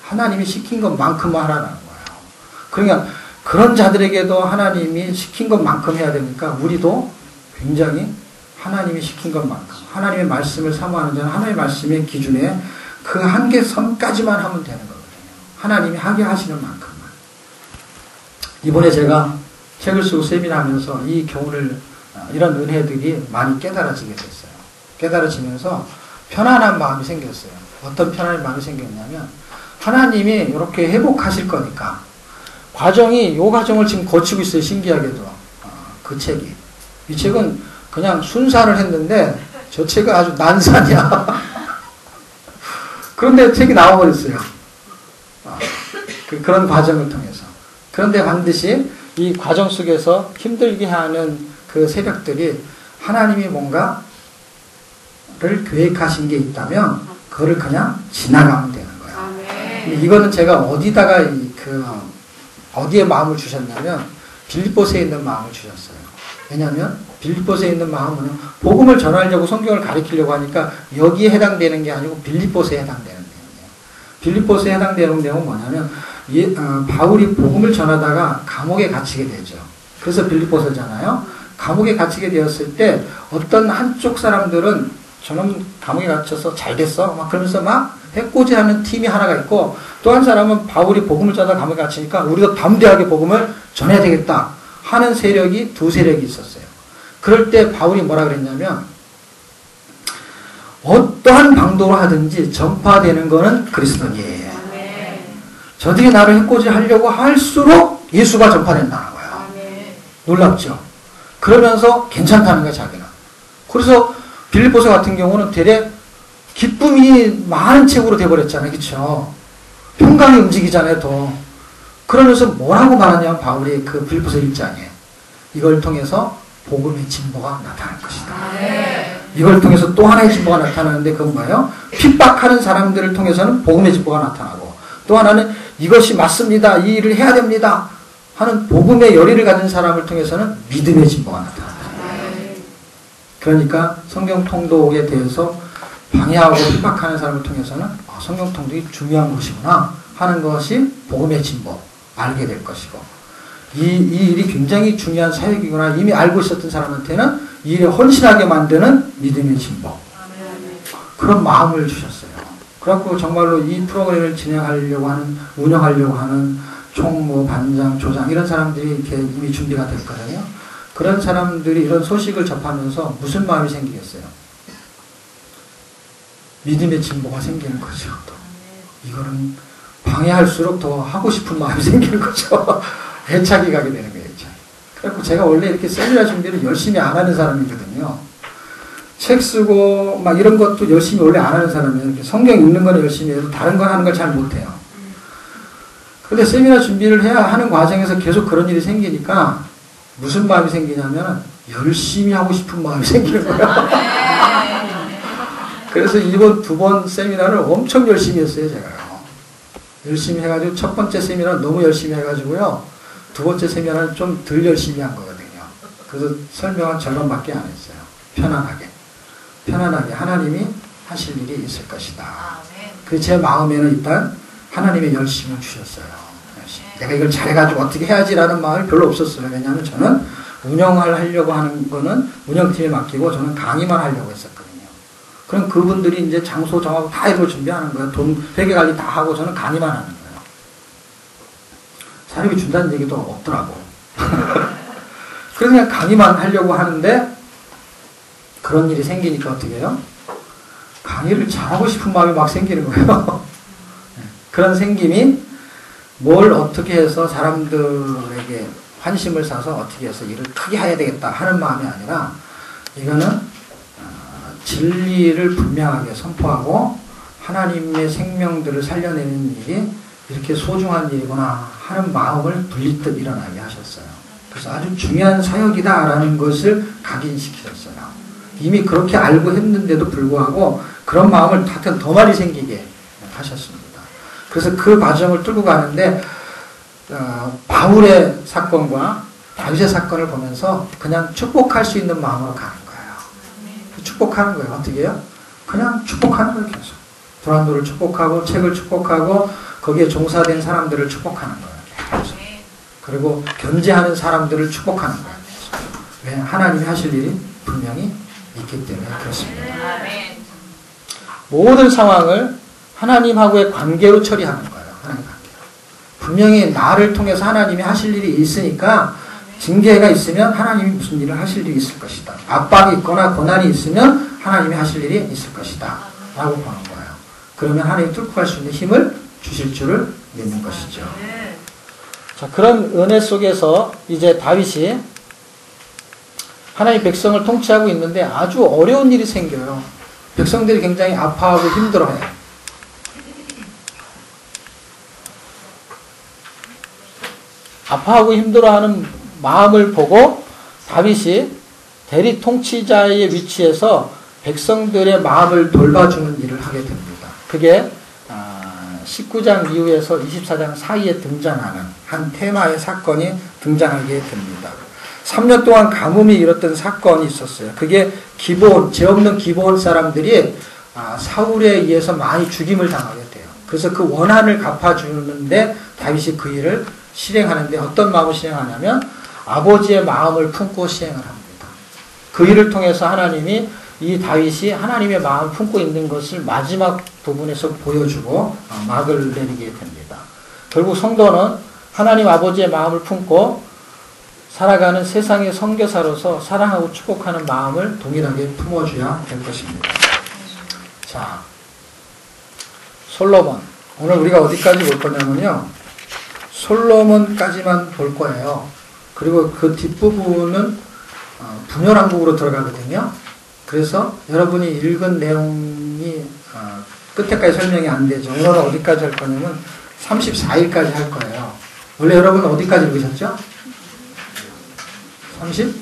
하나님이 시킨 것만큼만 하라는 거예요. 그러니까 그런 자들에게도 하나님이 시킨 것만큼 해야 되니까 우리도 굉장히 하나님이 시킨 것만큼, 하나님의 말씀을 사모하는 자는 하나님의 말씀의 기준에 그 한계선까지만 하면 되는 거거든요. 하나님이 하게 하시는 만큼만. 이번에 제가 책을 쓰고 세미나하면서 이 교훈을, 이런 은혜들이 많이 깨달아지게 됐어요. 깨달아지면서 편안한 마음이 생겼어요. 어떤 편안한 마음이 생겼냐면 하나님이 이렇게 회복하실 거니까 이 과정을 지금 거치고 있어요. 신기하게도. 그 책이. 이 책은 그냥 순사를 했는데 저 책은 아주 난산이야. 그런데 책이 나와버렸어요. 그런 과정을 통해서. 그런데 반드시 이 과정 속에서 힘들게 하는 그 세력들이 하나님이 뭔가를 계획하신 게 있다면 그거를 그냥 지나가면 되는 거예요. 이거는 제가 어디다가 어디에 마음을 주셨냐면 빌립보서에 있는 마음을 주셨어요. 왜냐하면 빌립보서에 있는 마음은 복음을 전하려고 성경을 가르치려고 하니까 여기에 해당되는 게 아니고 빌립보서에 해당되는 내용이에요. 빌립보서에 해당되는 내용은 뭐냐면 바울이 복음을 전하다가 감옥에 갇히게 되죠. 그래서 빌립보서잖아요. 감옥에 갇히게 되었을 때 어떤 한쪽 사람들은 저는 감옥에 갇혀서 잘 됐어 막 그러면서 막 해코지하는 팀이 하나가 있고, 또 한 사람은 바울이 복음을 전하다 감옥에 갇히니까 우리도 담대하게 복음을 전해야 되겠다 하는 세력이 두 세력이 있었어요. 그럴 때 바울이 뭐라 그랬냐면 어떠한 방도로 하든지 전파되는 거는 그리스도니에요. 저들이 나를 해코지 하려고 할수록 예수가 전파된다는 거예요. 놀랍죠? 그러면서 괜찮다는 거야, 자기는. 그래서 빌립보서 같은 경우는 되레 기쁨이 많은 책으로 돼버렸잖아요. 그쵸? 평강이 움직이잖아요, 더. 그러면서 뭐라고 말하냐면 바울이 그 빌립보서 1장에 이걸 통해서 복음의 진보가 나타날 것이다. 이걸 통해서 또 하나의 진보가 나타나는데 그건 뭐예요? 핍박하는 사람들을 통해서는 복음의 진보가 나타나고, 또 하나는 이것이 맞습니다. 이 일을 해야 됩니다. 하는 복음의 열의를 가진 사람을 통해서는 믿음의 진보가 나타난다. 그러니까 성경 통독에 대해서 방해하고 핍박하는 사람을 통해서는 성경 통독이 중요한 것이구나 하는 것이 복음의 진보, 알게 될 것이고, 이 일이 굉장히 중요한 사역이구나 이미 알고 있었던 사람한테는 이 일에 헌신하게 만드는 믿음의 진보. 그런 마음을 주셨어요. 그래갖고 정말로 이 프로그램을 진행하려고 하는, 운영하려고 하는 총무, 반장, 조장 이런 사람들이 이렇게 이미 준비가 됐거든요. 그런 사람들이 이런 소식을 접하면서 무슨 마음이 생기겠어요? 믿음의 진보가 생기는 거죠. 또. 이거는 방해할수록 더 하고 싶은 마음이 생기는 거죠. 애착이 가게 되는 거예요. 그래서 제가 원래 이렇게 세미나 준비를 열심히 안 하는 사람이거든요. 책 쓰고 막 이런 것도 열심히 원래 안 하는 사람이에요. 이렇게 성경 읽는 거는 열심히 해도 다른 거 하는 걸 잘 못해요. 근데 세미나 준비를 해야 하는 과정에서 계속 그런 일이 생기니까 무슨 마음이 생기냐면 열심히 하고 싶은 마음이 생기는 거예요. 그래서 이번 2번 세미나를 엄청 열심히 했어요, 제가요. 열심히 해가지고 첫 번째 세미나는 너무 열심히 해가지고요. 2번째 세미나는 좀 덜 열심히 한 거거든요. 그래서 설명은 절반밖에 안 했어요. 편안하게 하나님이 하실 일이 있을 것이다. 그 제 마음에는 일단 하나님의 열심을 주셨어요. 내가 이걸 잘해가지고 어떻게 해야지라는 마음이 별로 없었어요. 왜냐하면 저는 운영을 하려고 하는 거는 운영팀에 맡기고 저는 강의만 하려고 했었거든요. 그럼 그분들이 이제 장소 정하고 다 이걸 준비하는 거예요. 돈, 회계 관리 다 하고 저는 강의만 하는 거예요. 사람이 준다는 얘기도 없더라고. 그래서 그냥 강의만 하려고 하는데 그런 일이 생기니까 어떻게 해요? 강의를 잘하고 싶은 마음이 막 생기는 거예요. 그런 생김이 뭘 어떻게 해서 사람들에게 환심을 사서 어떻게 해서 일을 크게 해야 되겠다 하는 마음이 아니라 이거는 진리를 분명하게 선포하고 하나님의 생명들을 살려내는 일이 이렇게 소중한 일이구나 하는 마음을 불리듯 일어나게 하셨어요. 그래서 아주 중요한 사역이다라는 것을 각인시키셨어요. 이미 그렇게 알고 했는데도 불구하고 그런 마음을 하여튼 더 많이 생기게 하셨습니다. 그래서 그 과정을 뚫고 가는데 바울의 사건과 다윗의 사건을 보면서 그냥 축복할 수 있는 마음으로 가는 거예요. 축복하는 거예요. 어떻게 해요? 그냥 축복하는 거예요. 계속. 도란도를 축복하고 책을 축복하고 거기에 종사된 사람들을 축복하는 거예요. 계속. 그리고 견제하는 사람들을 축복하는 거예요. 계속. 왜? 하나님이 하실 일이 분명히 있기 때문에 그렇습니다. 모든 상황을 하나님하고의 관계로 처리하는 거예요. 하나님 관계로. 분명히 나를 통해서 하나님이 하실 일이 있으니까 징계가 있으면 하나님이 무슨 일을 하실 일이 있을 것이다. 압박이 있거나 고난이 있으면 하나님이 하실 일이 있을 것이다. 라고 보는 거예요. 그러면 하나님이 뚫고 갈 수 있는 힘을 주실 줄을 믿는 것이죠. 자, 그런 은혜 속에서 이제 다윗이 하나님 백성을 통치하고 있는데 아주 어려운 일이 생겨요. 백성들이 굉장히 아파하고 힘들어해요. 아파하고 힘들어하는 마음을 보고 다윗이 대리 통치자의 위치에서 백성들의 마음을 돌봐주는 일을 하게 됩니다. 그게 19장 이후에서 24장 사이에 등장하는 한 테마의 사건이 등장하게 됩니다. 3년 동안 가뭄이 일었던 사건이 있었어요. 그게 기브온, 죄 없는 기브온 사람들이 사울에 의해서 많이 죽임을 당하게 돼요. 그래서 그 원한을 갚아주는데 다윗이 그 일을 실행하는데 어떤 마음을 실행하냐면 아버지의 마음을 품고 시행을 합니다. 그 일을 통해서 하나님이 이 다윗이 하나님의 마음을 품고 있는 것을 마지막 부분에서 보여주고 막을 내리게 됩니다. 결국 성도는 하나님 아버지의 마음을 품고 살아가는 세상의 선교사로서 사랑하고 축복하는 마음을 동일하게 품어줘야 될 것입니다. 자, 솔로몬. 오늘 우리가 어디까지 볼 거냐면요. 솔로몬까지만 볼 거예요. 그리고 그 뒷부분은 분열왕국으로 들어가거든요. 그래서 여러분이 읽은 내용이 끝에까지 설명이 안 되죠. 오늘은 어디까지 할 거냐면 34일까지 할 거예요. 원래 여러분 어디까지 읽으셨죠? 30?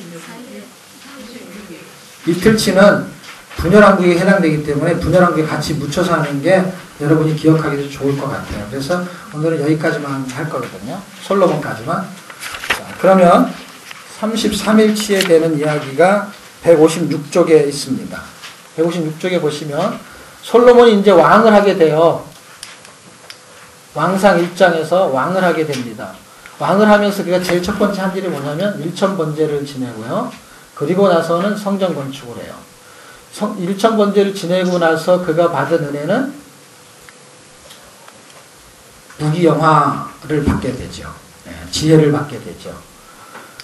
이틀치는 분열왕국에 해당되기 때문에 분열왕국에 같이 묻혀서 하는 게 여러분이 기억하기도 좋을 것 같아요. 그래서 오늘은 여기까지만 할 거거든요. 솔로몬까지만. 자, 그러면 33일치에 되는 이야기가 156쪽에 있습니다. 156쪽에 보시면 솔로몬이 이제 왕을 하게 돼요. 왕상 1장에서 왕을 하게 됩니다. 왕을 하면서 그가 제일 첫 번째 한 일이 뭐냐면 일천번제를 지내고요. 그리고 나서는 성전 건축을 해요. 일천번제를 지내고 나서 그가 받은 은혜는 무기영화를 받게 되죠. 지혜를 받게 되죠.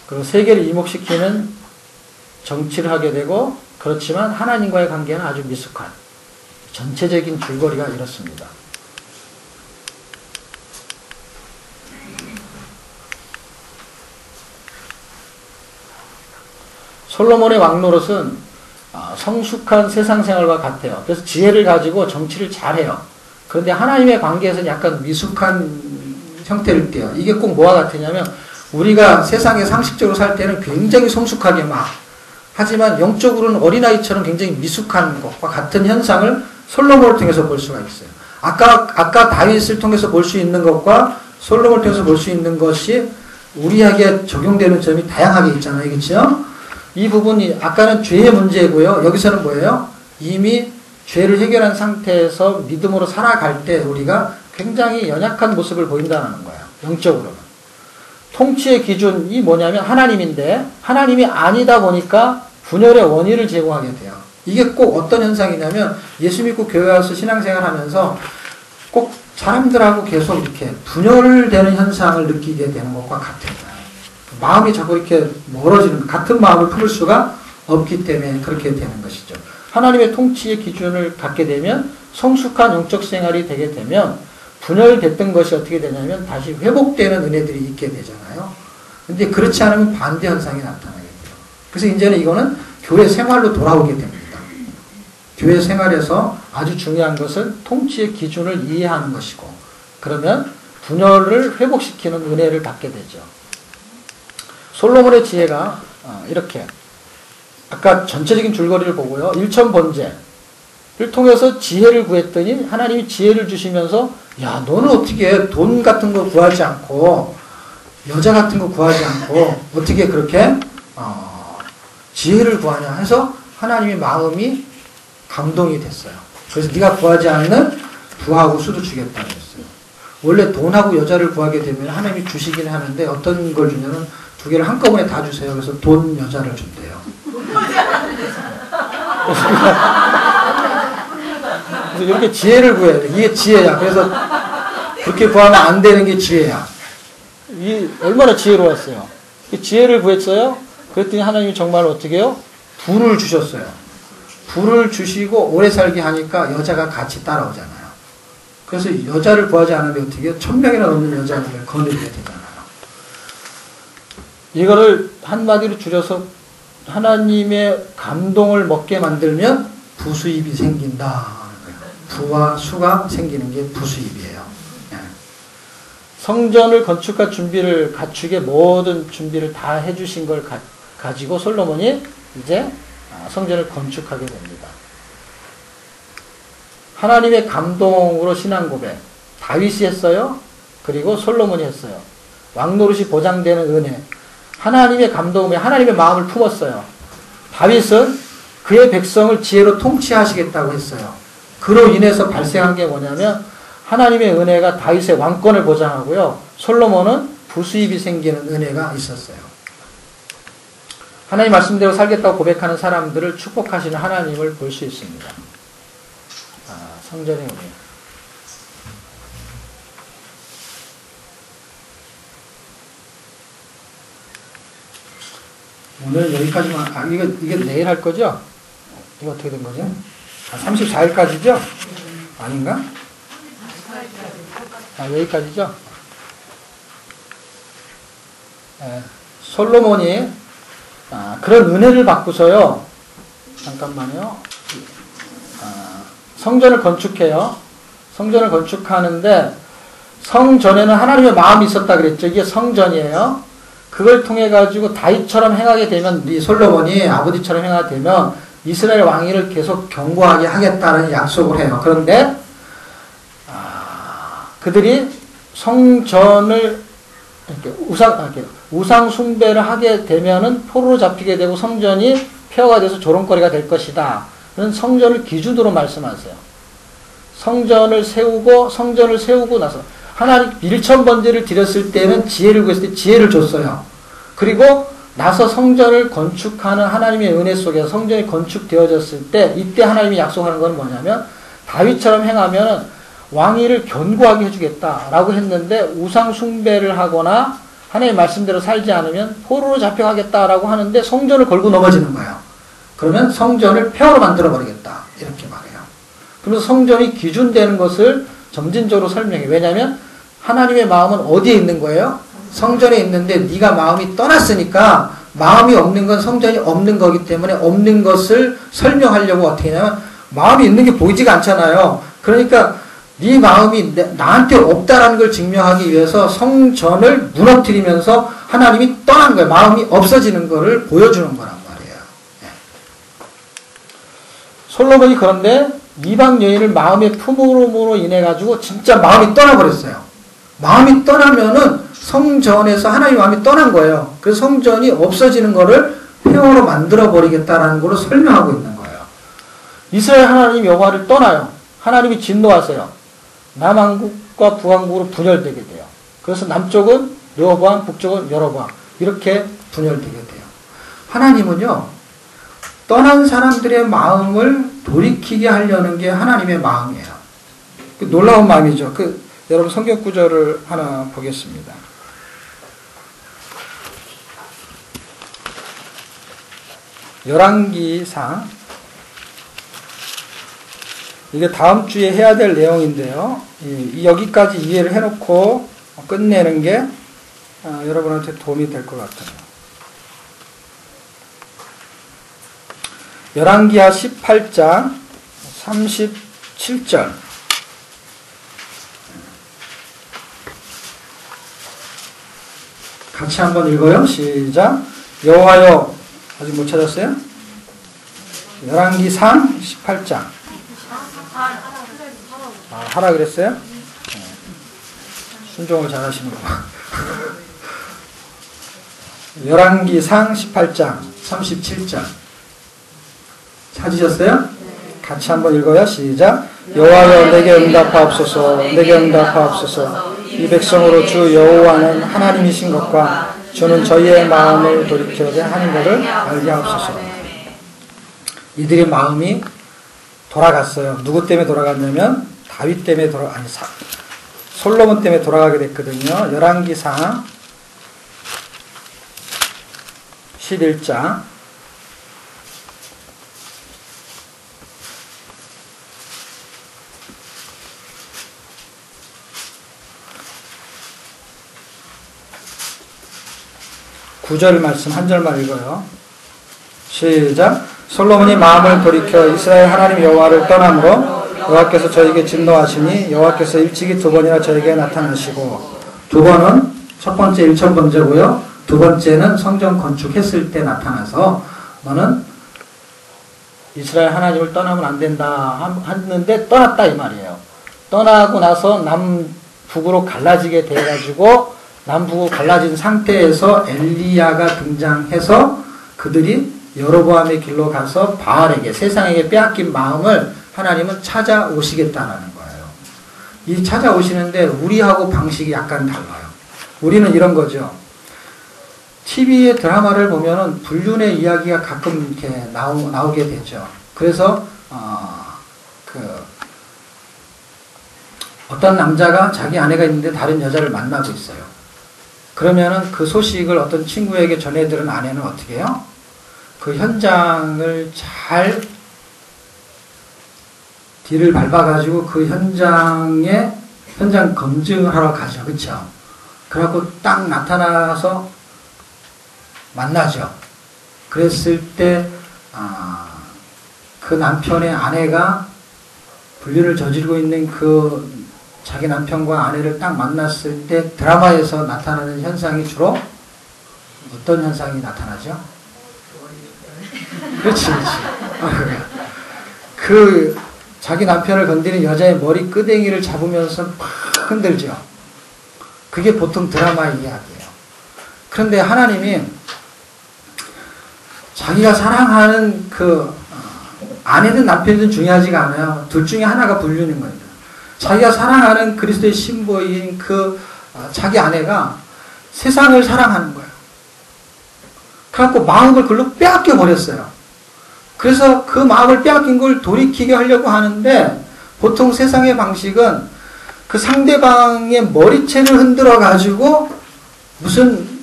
그리고 세계를 이목시키는 정치를 하게 되고, 그렇지만 하나님과의 관계는 아주 미숙한 전체적인 줄거리가 이렇습니다. 솔로몬의 왕노릇은 성숙한 세상 생활과 같아요. 그래서 지혜를 가지고 정치를 잘해요. 그런데 하나님의 관계에서는 약간 미숙한 형태를 띠요. 이게 꼭 뭐와 같으냐면, 우리가 세상에 상식적으로 살 때는 굉장히 성숙하게 막, 하지만 영적으로는 어린아이처럼 굉장히 미숙한 것과 같은 현상을 솔로몬을 통해서 볼 수가 있어요. 아까 다윗을 통해서 볼 수 있는 것과 솔로몬을 통해서 볼 수 있는 것이 우리에게 적용되는 점이 다양하게 있잖아요. 그렇죠? 이 부분이 아까는 죄의 문제고요. 여기서는 뭐예요? 이미 죄를 해결한 상태에서 믿음으로 살아갈 때 우리가 굉장히 연약한 모습을 보인다는 거예요. 영적으로는. 통치의 기준이 뭐냐면 하나님인데, 하나님이 아니다 보니까 분열의 원인을 제공하게 돼요. 이게 꼭 어떤 현상이냐면, 예수 믿고 교회 와서 신앙생활 하면서 꼭 사람들하고 계속 이렇게 분열되는 현상을 느끼게 되는 것과 같아요. 마음이 자꾸 이렇게 멀어지는, 같은 마음을 품을 수가 없기 때문에 그렇게 되는 것이죠. 하나님의 통치의 기준을 갖게 되면, 성숙한 영적 생활이 되게 되면, 분열됐던 것이 어떻게 되냐면 다시 회복되는 은혜들이 있게 되잖아요. 근데 그렇지 않으면 반대 현상이 나타나게 돼요. 그래서 이제는 이거는 교회 생활로 돌아오게 됩니다. 교회 생활에서 아주 중요한 것은 통치의 기준을 이해하는 것이고, 그러면 분열을 회복시키는 은혜를 받게 되죠. 솔로몬의 지혜가 이렇게, 아까 전체적인 줄거리를 보고요. 일천번제를 통해서 지혜를 구했더니 하나님이 지혜를 주시면서, 야, 너는 어떻게 돈 같은 거 구하지 않고 여자 같은 거 구하지 않고 어떻게 그렇게 지혜를 구하냐 해서 하나님의 마음이 감동이 됐어요. 그래서 네가 구하지 않는 부하고 수도 주겠다고 했어요. 원래 돈하고 여자를 구하게 되면 하나님이 주시긴 하는데, 어떤 걸 주냐면 두 개를 한꺼번에 다 주세요. 그래서 돈, 여자를 준대요. 그래서 이렇게 지혜를 구해야 돼. 이게 지혜야. 그래서 그렇게 구하면 안 되는 게 지혜야. 이 얼마나 지혜로웠어요. 지혜를 구했어요. 그랬더니 하나님이 정말 어떻게 해요? 부를 주셨어요. 부를 주시고 오래 살게 하니까 여자가 같이 따라오잖아요. 그래서 여자를 구하지 않으면 어떻게 해요? 1000명이나 넘는 여자를 거느리게 되잖아요. 이거를 한마디로 줄여서 하나님의 감동을 먹게 만들면 부수입이 생긴다. 부와 수가 생기는 게 부수입이에요. 성전을 건축할 준비를, 갖추게 모든 준비를 다 해주신 걸 가지고 솔로몬이 이제 성전을 건축하게 됩니다. 하나님의 감동으로 신앙 고백, 다윗이 했어요. 그리고 솔로몬이 했어요. 왕노릇이 보장되는 은혜, 하나님의 감동에 하나님의 마음을 품었어요. 다윗은 그의 백성을 지혜로 통치하시겠다고 했어요. 그로 인해서 발생한 게 뭐냐면, 하나님의 은혜가 다윗의 왕권을 보장하고요. 솔로몬은 부수입이 생기는 은혜가 있었어요. 하나님 말씀대로 살겠다고 고백하는 사람들을 축복하시는 하나님을 볼 수 있습니다. 성전의 은혜. 오늘 여기까지만, 이게 내일 할 거죠? 이거 어떻게 된 거죠? 34일까지죠? 아닌가? 여기까지죠? 솔로몬이 그런 은혜를 받고서요. 잠깐만요. 성전을 건축해요. 성전을 건축하는데, 성전에는 하나님의 마음이 있었다 그랬죠. 이게 성전이에요. 그걸 통해 가지고 다윗처럼 행하게 되면, 이 솔로몬이 아버지처럼 행하게 되면 이스라엘 왕위를 계속 견고하게 하겠다는 약속을 해요. 그런데 그들이 성전을 이렇게 우상 숭배를 하게 되면은 포로로 잡히게 되고 성전이 폐허가 돼서 조롱거리가 될 것이다. 그런 성전을 기준으로 말씀하세요. 성전을 세우고 나서 하나님 일천번제를 드렸을 때는 지혜를 구했을 때 지혜를 줬어요. 그리고 나서 성전을 건축하는 하나님의 은혜 속에서 성전이 건축되어졌을 때, 이때 하나님이 약속하는 건 뭐냐면, 다윗처럼 행하면 왕위를 견고하게 해주겠다라고 했는데, 우상 숭배를 하거나 하나님 말씀대로 살지 않으면 포로로 잡혀가겠다라고 하는데 성전을 걸고 넘어지는 거예요. 그러면 성전을 폐허로 만들어버리겠다. 이렇게 말해요. 그러면서 성전이 기준되는 것을 점진적으로 설명해. 왜냐하면 하나님의 마음은 어디에 있는 거예요? 성전에 있는데 네가 마음이 떠났으니까 마음이 없는 건 성전이 없는 거기 때문에 없는 것을 설명하려고 어떻게 하냐면 마음이 있는 게 보이지가 않잖아요. 그러니까 네 마음이 나한테 없다라는 걸 증명하기 위해서 성전을 무너뜨리면서 하나님이 떠난 거예요. 마음이 없어지는 거를 보여주는 거란 말이에요. 네. 솔로몬이 그런데 이방 여인을 마음의 품음으로 인해 가지고 진짜 마음이 떠나버렸어요. 마음이 떠나면은 성전에서 하나님의 마음이 떠난 거예요. 그래서 성전이 없어지는 거를 폐허로 만들어버리겠다라는 걸로 설명하고 있는 거예요. 이스라엘 하나님 여호와를 떠나요. 하나님이 진노하세요. 남왕국과 북왕국으로 분열되게 돼요. 그래서 남쪽은 르호보암, 북쪽은 여로보암 이렇게 분열되게 돼요. 하나님은요. 떠난 사람들의 마음을 돌이키게 하려는 게 하나님의 마음이에요. 놀라운 마음이죠. 여러분 성경 구절을 하나 보겠습니다. 열왕기상 이게 다음 주에 해야 될 내용인데요. 여기까지 이해를 해놓고 끝내는 게 여러분한테 도움이 될 것 같아요. 열왕기하 18장 37절 같이 한번 읽어요. 시작. 여호와여 아직 못 찾았어요? 열왕기상 18장 하라 그랬어요? 순종을 잘 하시는구나. 열왕기상 18장 37절 찾으셨어요? 같이 한번 읽어요. 시작. 여호와여 내게 응답하옵소서. 내게 응답하옵소서. 이 백성으로 주 여호와는 하나님이신 것과 주는 저희의 마음을 돌이켜야 하는 것을 알게 하옵소서. 이들의 마음이 돌아갔어요. 누구 때문에 돌아갔냐면 다윗 때문에 솔로몬 때문에 돌아가게 됐거든요. 열왕기상 11장 9절 말씀 한 절만 읽어요. 시작. 솔로몬이 마음을 돌이켜 이스라엘 하나님 여호와를 떠남으로 여호와께서 저에게 진노하시니 여호와께서 일찍이 2번이나 저에게 나타나시고 2번은 첫 번째 1천 번제고요. 2번째는 성전 건축했을 때 나타나서 너는 이스라엘 하나님을 떠나면 안 된다 했는데 떠났다 이 말이에요. 떠나고 나서 남북으로 갈라지게 돼가지고 남북으로 갈라진 상태에서 엘리야가 등장해서 그들이 여로보암의 길로 가서 바알에게 세상에게 빼앗긴 마음을 하나님은 찾아오시겠다라는 거예요. 이 찾아오시는데 우리하고 방식이 약간 달라요. 우리는 이런 거죠. TV의 드라마를 보면은 불륜의 이야기가 가끔 이렇게 나오게 되죠. 그래서 어떤 남자가 자기 아내가 있는데 다른 여자를 만나고 있어요. 그러면은 그 소식을 어떤 친구에게 전해들은 아내는 어떻게 해요? 그 현장을 잘 뒤를 밟아가지고 그 현장 검증을 하러 가죠. 그쵸? 그래갖고 딱 나타나서 만나죠. 그랬을 때, 그 남편의 아내가 불륜을 저지르고 있는 그 자기 남편과 아내를 딱 만났을 때 드라마에서 나타나는 현상이 주로 어떤 현상이 나타나죠? 그렇지. 그 자기 남편을 건드린 여자의 머리 끄댕이를 잡으면서 막 흔들죠. 그게 보통 드라마 이야기예요. 그런데 하나님이 자기가 사랑하는 아내든 남편이든 중요하지가 않아요. 둘 중에 하나가 불륜인 겁니다. 자기가 사랑하는 그리스도의 신부인 자기 아내가 세상을 사랑하는 거예요. 그래갖고 마음을 그걸로 빼앗겨 버렸어요. 그래서 그 마음을 빼앗긴 걸 돌이키게 하려고 하는데 보통 세상의 방식은 그 상대방의 머리채를 흔들어 가지고 무슨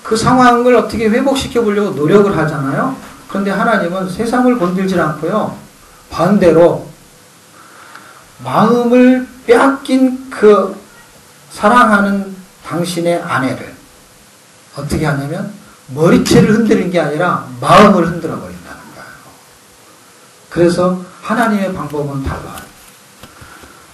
그 상황을 어떻게 회복시켜 보려고 노력을 하잖아요. 그런데 하나님은 세상을 건들지 않고요. 반대로 마음을 빼앗긴 그 사랑하는 당신의 아내를 어떻게 하냐면 머리채를 흔드는 게 아니라 마음을 흔들어 버린다는 거예요. 그래서 하나님의 방법은 달라요.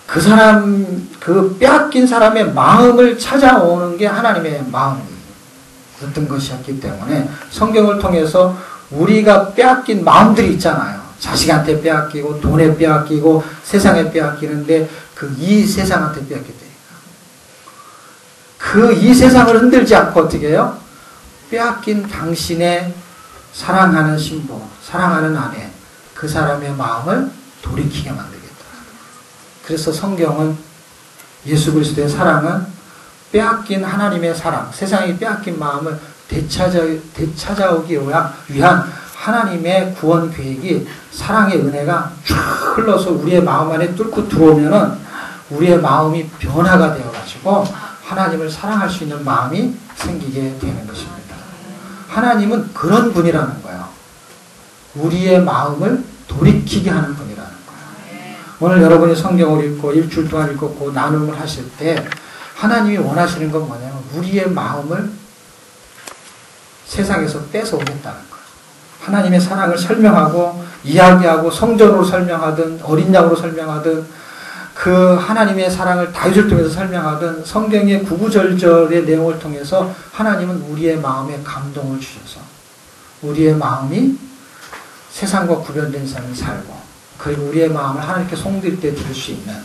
그 사람, 그 빼앗긴 사람의 마음을 찾아오는 게 하나님의 마음이었던 것이었기 때문에 성경을 통해서 우리가 빼앗긴 마음들이 있잖아요. 자식한테 빼앗기고 돈에 빼앗기고 세상에 빼앗기는데 그 이 세상한테 빼앗겼다니까. 그 이 세상을 흔들지 않고 어떻게 해요? 빼앗긴 당신의 사랑하는 신부, 사랑하는 아내, 그 사람의 마음을 돌이키게 만들겠다. 그래서 성경은 예수 그리스도의 사랑은 빼앗긴 하나님의 사랑, 세상이 빼앗긴 마음을 되찾아오기 위한 하나님의 구원 계획이 사랑의 은혜가 쫙 흘러서 우리의 마음 안에 뚫고 들어오면은 우리의 마음이 변화가 되어가지고 하나님을 사랑할 수 있는 마음이 생기게 되는 것입니다. 하나님은 그런 분이라는 거예요. 우리의 마음을 돌이키게 하는 분이라는 거예요. 오늘 여러분이 성경을 읽고 일주일 동안 읽고 나눔을 하실 때 하나님이 원하시는 건 뭐냐면 우리의 마음을 세상에서 뺏어오겠다는 거예요. 하나님의 사랑을 설명하고 이야기하고 성전으로 설명하든 어린 양으로 설명하든 그 하나님의 사랑을 다윗을 통해서 설명하든 성경의 구구절절의 내용을 통해서 하나님은 우리의 마음에 감동을 주셔서 우리의 마음이 세상과 구별된 삶을 살고 그리고 우리의 마음을 하나님께 송드릴 때 들을 수 있는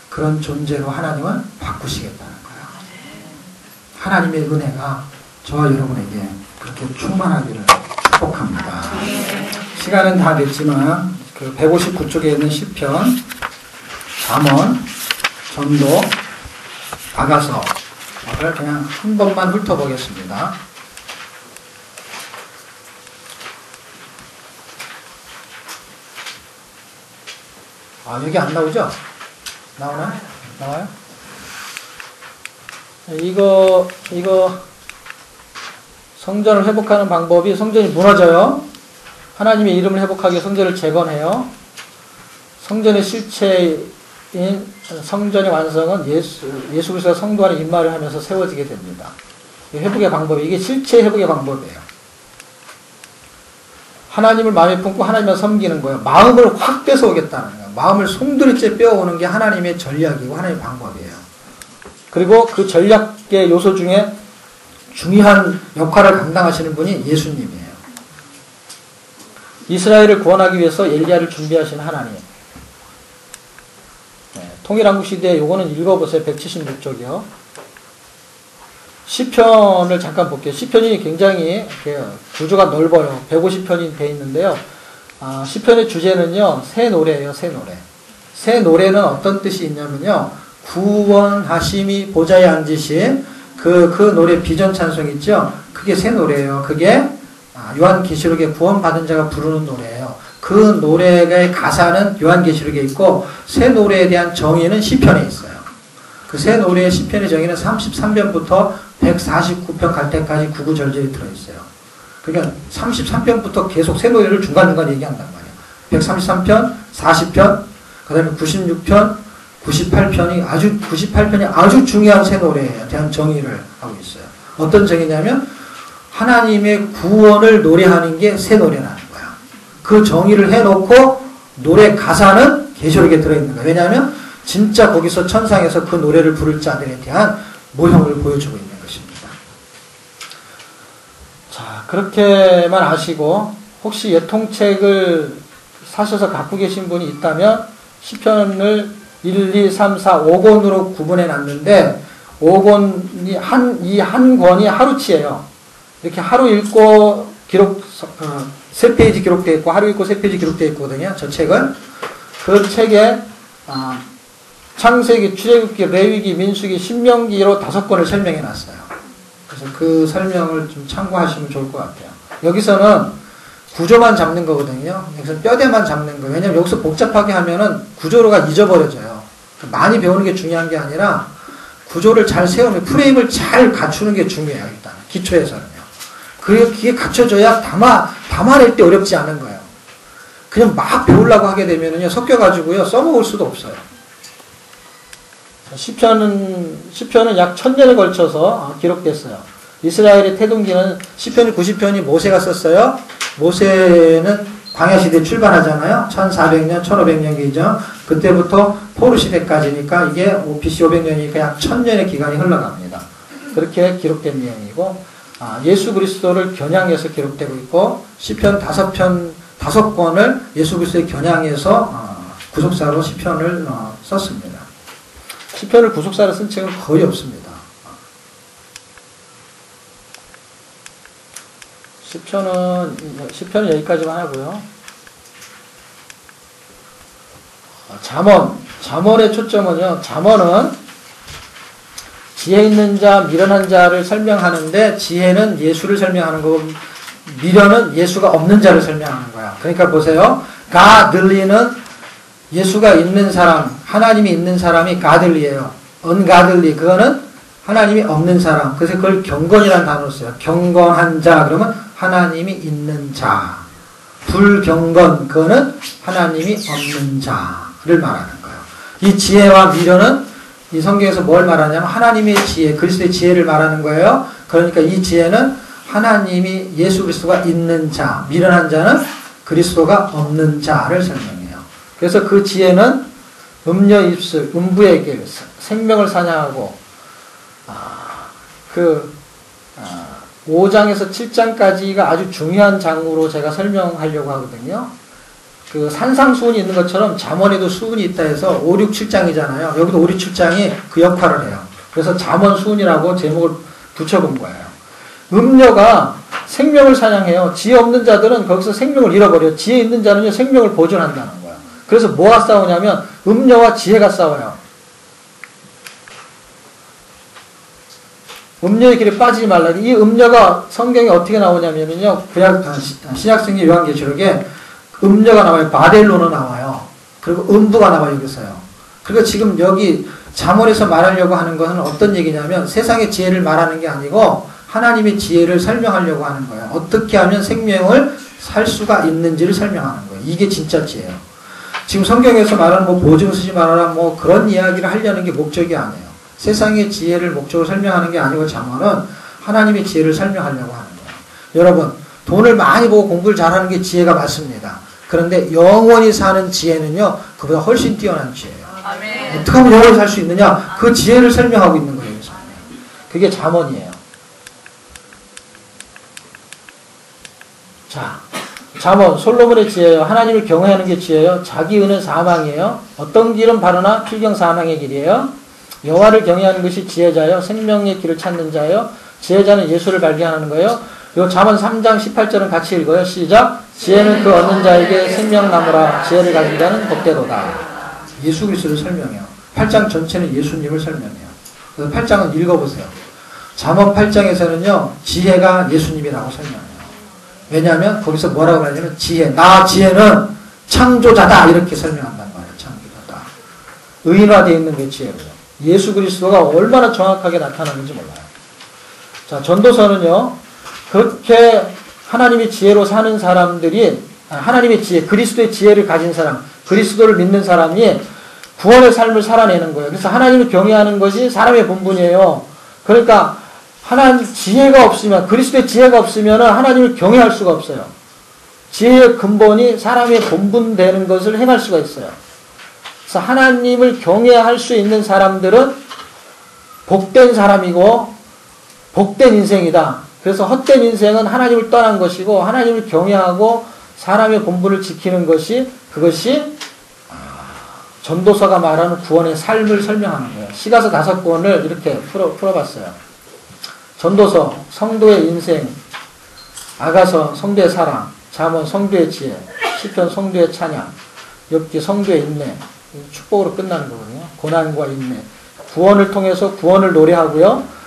그런 존재로 하나님은 바꾸시겠다는 거예요. 하나님의 은혜가 저와 여러분에게 그렇게 충만하기를 축복합니다. 시간은 다 됐지만 그 159쪽에 있는 시편, 잠언, 전도, 아가서를 그냥 한 번만 훑어보겠습니다. 아, 여기 안 나오죠? 나오나요? 나와요? 이거 성전을 회복하는 방법이 성전이 무너져요. 하나님의 이름을 회복하기 위해 성전을 재건해요. 성전의 실체인 성전의 완성은 예수 그리스도가 성도 안에 임마를 하면서 세워지게 됩니다. 회복의 방법이 이게 실체 회복의 방법이에요. 하나님을 마음에 품고 하나님을 섬기는 거예요. 마음을 확 뺏어오겠다는 거예요. 마음을 송두리째 빼어오는 게 하나님의 전략이고 하나님의 방법이에요. 그리고 그 전략의 요소 중에 중요한 역할을 감당하시는 분이 예수님이에요. 이스라엘을 구원하기 위해서 엘리야를 준비하신 하나님. 네, 통일한국 시대에 요거는 읽어보세요. 176쪽이요. 시편을 잠깐 볼게요. 시편이 굉장히 구조가 넓어요. 150편이 돼 있는데요. 시편의 주제는요, 새 노래예요, 새 노래. 새 노래는 어떤 뜻이 있냐면요, 구원하심이 보좌에 앉으신 그 노래 비전 찬송 있죠? 그게 새 노래예요. 그게 요한계시록에 구원받은 자가 부르는 노래예요. 그 노래의 가사는 요한계시록에 있고 새 노래에 대한 정의는 시편에 있어요. 그 새 노래의 시편의 정의는 33편부터 149편 갈 때까지 구구절절이 들어있어요. 그러니까 33편부터 계속 새 노래를 중간중간 얘기한단 말이에요. 133편, 40편, 그 다음에 96편, 98편이 아주 중요한 새 노래에 대한 정의를 하고 있어요. 어떤 정의냐면 하나님의 구원을 노래하는 게 새 노래라는 거야. 그 정의를 해놓고 노래 가사는 계시록에 들어있는 거야. 왜냐하면 진짜 거기서 천상에서 그 노래를 부를 자들에 대한 모형을 보여주고 있는 것입니다. 자, 그렇게만 아시고 혹시 예통책을 사셔서 갖고 계신 분이 있다면 시편을 1, 2, 3, 4, 5권으로 구분해 놨는데 5권이 한 권이 하루치예요. 이렇게 하루 읽고 기록 3페이지 기록되어 있고 하루 읽고 3페이지 기록되어 있거든요. 저 책은 그 책에 창세기, 출애굽기, 레위기, 민수기, 신명기로 5권을 설명해 놨어요. 그래서 그 설명을 좀 참고하시면 좋을 것 같아요. 여기서는 구조만 잡는 거거든요. 여기서 뼈대만 잡는 거예요. 왜냐면 여기서 복잡하게 하면은 구조로가 잊어버려져요. 많이 배우는 게 중요한 게 아니라 구조를 잘 세우는, 프레임을 잘 갖추는 게 중요해요, 일단. 기초에서는요. 그게 갖춰져야 담아낼 때 어렵지 않은 거예요. 그냥 막 배우려고 하게 되면은요, 섞여가지고요, 써먹을 수도 없어요. 시편은 약 1000년에 걸쳐서 기록됐어요. 이스라엘의 태동기는 시편 90편이 모세가 썼어요. 모세는 광야시대 출발하잖아요. 1400년, 1500년이죠. 그때부터 포르시대까지니까 이게 BC 500년이니까 약 1000년의 기간이 흘러갑니다. 그렇게 기록된 내용이고, 예수 그리스도를 겨냥해서 기록되고 있고, 시편 5권을 예수 그리스도에 겨냥해서 구속사로 시편을 썼습니다. 시편을 구속사로 쓴 책은 거의 없습니다. 시편은 여기까지만 하고요. 잠언의 초점은요, 잠언은 지혜 있는 자, 미련한 자를 설명하는데, 지혜는 예수를 설명하는 거고, 미련은 예수가 없는 자를 설명하는 거야. 그러니까 보세요. 가들리는 예수가 있는 사람, 하나님이 있는 사람이 가들리예요. 언가들리, 그거는 하나님이 없는 사람. 그래서 그걸 경건이라는 단어를 써요. 경건한 자, 그러면 하나님이 있는 자. 불경건, 그거는 하나님이 없는 자를 말하는 거예요. 이 지혜와 미련은 이 성경에서 뭘 말하냐면 하나님의 지혜, 그리스도의 지혜를 말하는 거예요. 그러니까 이 지혜는 하나님이 예수 그리스도가 있는 자, 미련한 자는 그리스도가 없는 자를 설명해요. 그래서 그 지혜는 음녀 입술, 음부의 길, 생명을 사냥하고 5장에서 7장까지가 아주 중요한 장으로 제가 설명하려고 하거든요. 그 산상수훈이 있는 것처럼 잠언에도 수훈이 있다 해서 5, 6, 7장이잖아요. 여기도 5, 6, 7장이 그 역할을 해요. 그래서 잠언수훈이라고 제목을 붙여본 거예요. 음녀가 생명을 사냥해요. 지혜 없는 자들은 거기서 생명을 잃어버려요. 지혜 있는 자는요, 생명을 보존한다는 거예요. 그래서 뭐가 싸우냐면 음녀와 지혜가 싸워요. 음녀의 길에 빠지지 말라. 이 음녀가 성경에 어떻게 나오냐면요, 신약성경 요한계시록에 음녀가 나와요. 바델론은 나와요. 그리고 음부가 나와요, 여기서요. 그리고 지금 여기 잠언에서 말하려고 하는 것은 어떤 얘기냐면 세상의 지혜를 말하는 게 아니고 하나님의 지혜를 설명하려고 하는 거예요. 어떻게 하면 생명을 살 수가 있는지를 설명하는 거예요. 이게 진짜 지혜예요. 지금 성경에서 말하는 보증 쓰지 말아라 그런 이야기를 하려는 게 목적이 아니에요. 세상의 지혜를 목적으로 설명하는 게 아니고 잠언은 하나님의 지혜를 설명하려고 하는 거예요. 여러분, 돈을 많이 보고 공부를 잘하는 게 지혜가 맞습니다. 그런데 영원히 사는 지혜는요, 그보다 훨씬 뛰어난 지혜예요. 아멘. 어떻게 하면 영원히 살 수 있느냐? 그 지혜를 설명하고 있는 거예요. 그게 잠언이에요. 자, 잠언, 솔로몬의 지혜예요. 하나님을 경외하는 게 지혜예요. 자기 은은 사망이에요. 어떤 길은 바르나 필경 사망의 길이에요. 여호와를 경외하는 것이 지혜자예요. 생명의 길을 찾는 자예요. 지혜자는 예수를 발견하는 거예요. 요 잠언 3장 18절은 같이 읽어요. 시작. 지혜는 그 얻는 자에게 생명나무라. 지혜를 가진 자는 복되도다. 예수 그리스도를 설명해요. 8장 전체는 예수님을 설명해요. 그래서 8장은 읽어보세요. 잠언 8장에서는요, 지혜가 예수님이라고 설명해요. 왜냐하면 거기서 뭐라고 하냐면 지혜는 창조자다 이렇게 설명한단 말이에요. 창조자다. 의인화되어 있는 게 지혜로요. 예수 그리스도가 얼마나 정확하게 나타나는지 몰라요. 자, 전도서는요, 그렇게 하나님의 지혜로 사는 사람들이, 하나님의 지혜, 그리스도의 지혜를 가진 사람, 그리스도를 믿는 사람이 구원의 삶을 살아내는 거예요. 그래서 하나님을 경외하는 것이 사람의 본분이에요. 그러니까 하나님 지혜가 없으면, 그리스도의 지혜가 없으면 하나님을 경외할 수가 없어요. 지혜의 근본이 사람의 본분 되는 것을 행할 수가 있어요. 그래서 하나님을 경외할 수 있는 사람들은 복된 사람이고 복된 인생이다. 그래서 헛된 인생은 하나님을 떠난 것이고 하나님을 경외하고 사람의 본분을 지키는 것이, 그것이 전도서가 말하는 구원의 삶을 설명하는 거예요. 시가서 5권을 이렇게 풀어봤어요. 전도서, 성도의 인생, 아가서, 성도의 사랑, 잠언, 성도의 지혜, 시편, 성도의 찬양, 욥기, 성도의 인내, 축복으로 끝나는 거거든요. 고난과 인내, 구원을 통해서 구원을 노래하고요.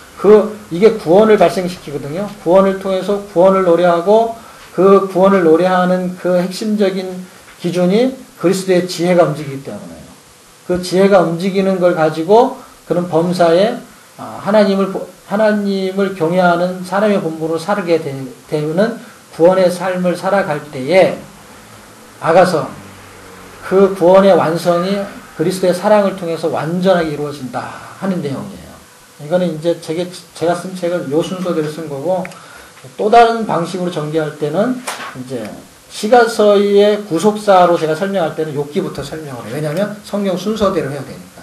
이게 구원을 발생시키거든요. 구원을 통해서 구원을 노래하고 그 구원을 노래하는 그 핵심적인 기준이 그리스도의 지혜가 움직이기 때문에요. 그 지혜가 움직이는 걸 가지고 그런 범사에 하나님을 경외하는 사람의 본분으로 살게 되는 구원의 삶을 살아갈 때에 아가서 그 구원의 완성이 그리스도의 사랑을 통해서 완전하게 이루어진다 하는 내용이에요. 이거는 이제 제가 쓴 책은 요 순서대로 쓴 거고, 또 다른 방식으로 전개할 때는 이제 시가서의 구속사로 제가 설명할 때는 욥기부터 설명을 해요. 왜냐하면 성경 순서대로 해야 되니까.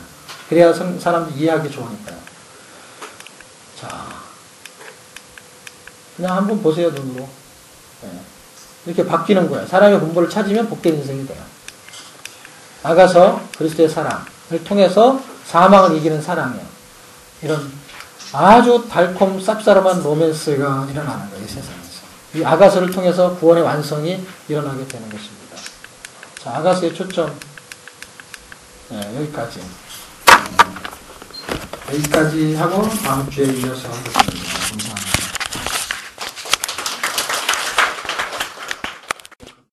그래야 사람들이 이해하기 좋으니까요. 자, 그냥 한번 보세요, 눈으로. 네. 이렇게 바뀌는 거예요. 사람의 본보를 찾으면 복된 인생이 돼요. 아가서 그리스도의 사랑을 통해서 사망을 이기는 사랑이에요. 이런 아주 달콤 쌉싸름한 로맨스가 일어나는 거예요, 이 세상에서. 이 아가서를 통해서 구원의 완성이 일어나게 되는 것입니다. 자, 아가서의 초점, 네, 여기까지. 여기까지 하고 다음 주에 이어서 하겠습니다. 감사합니다.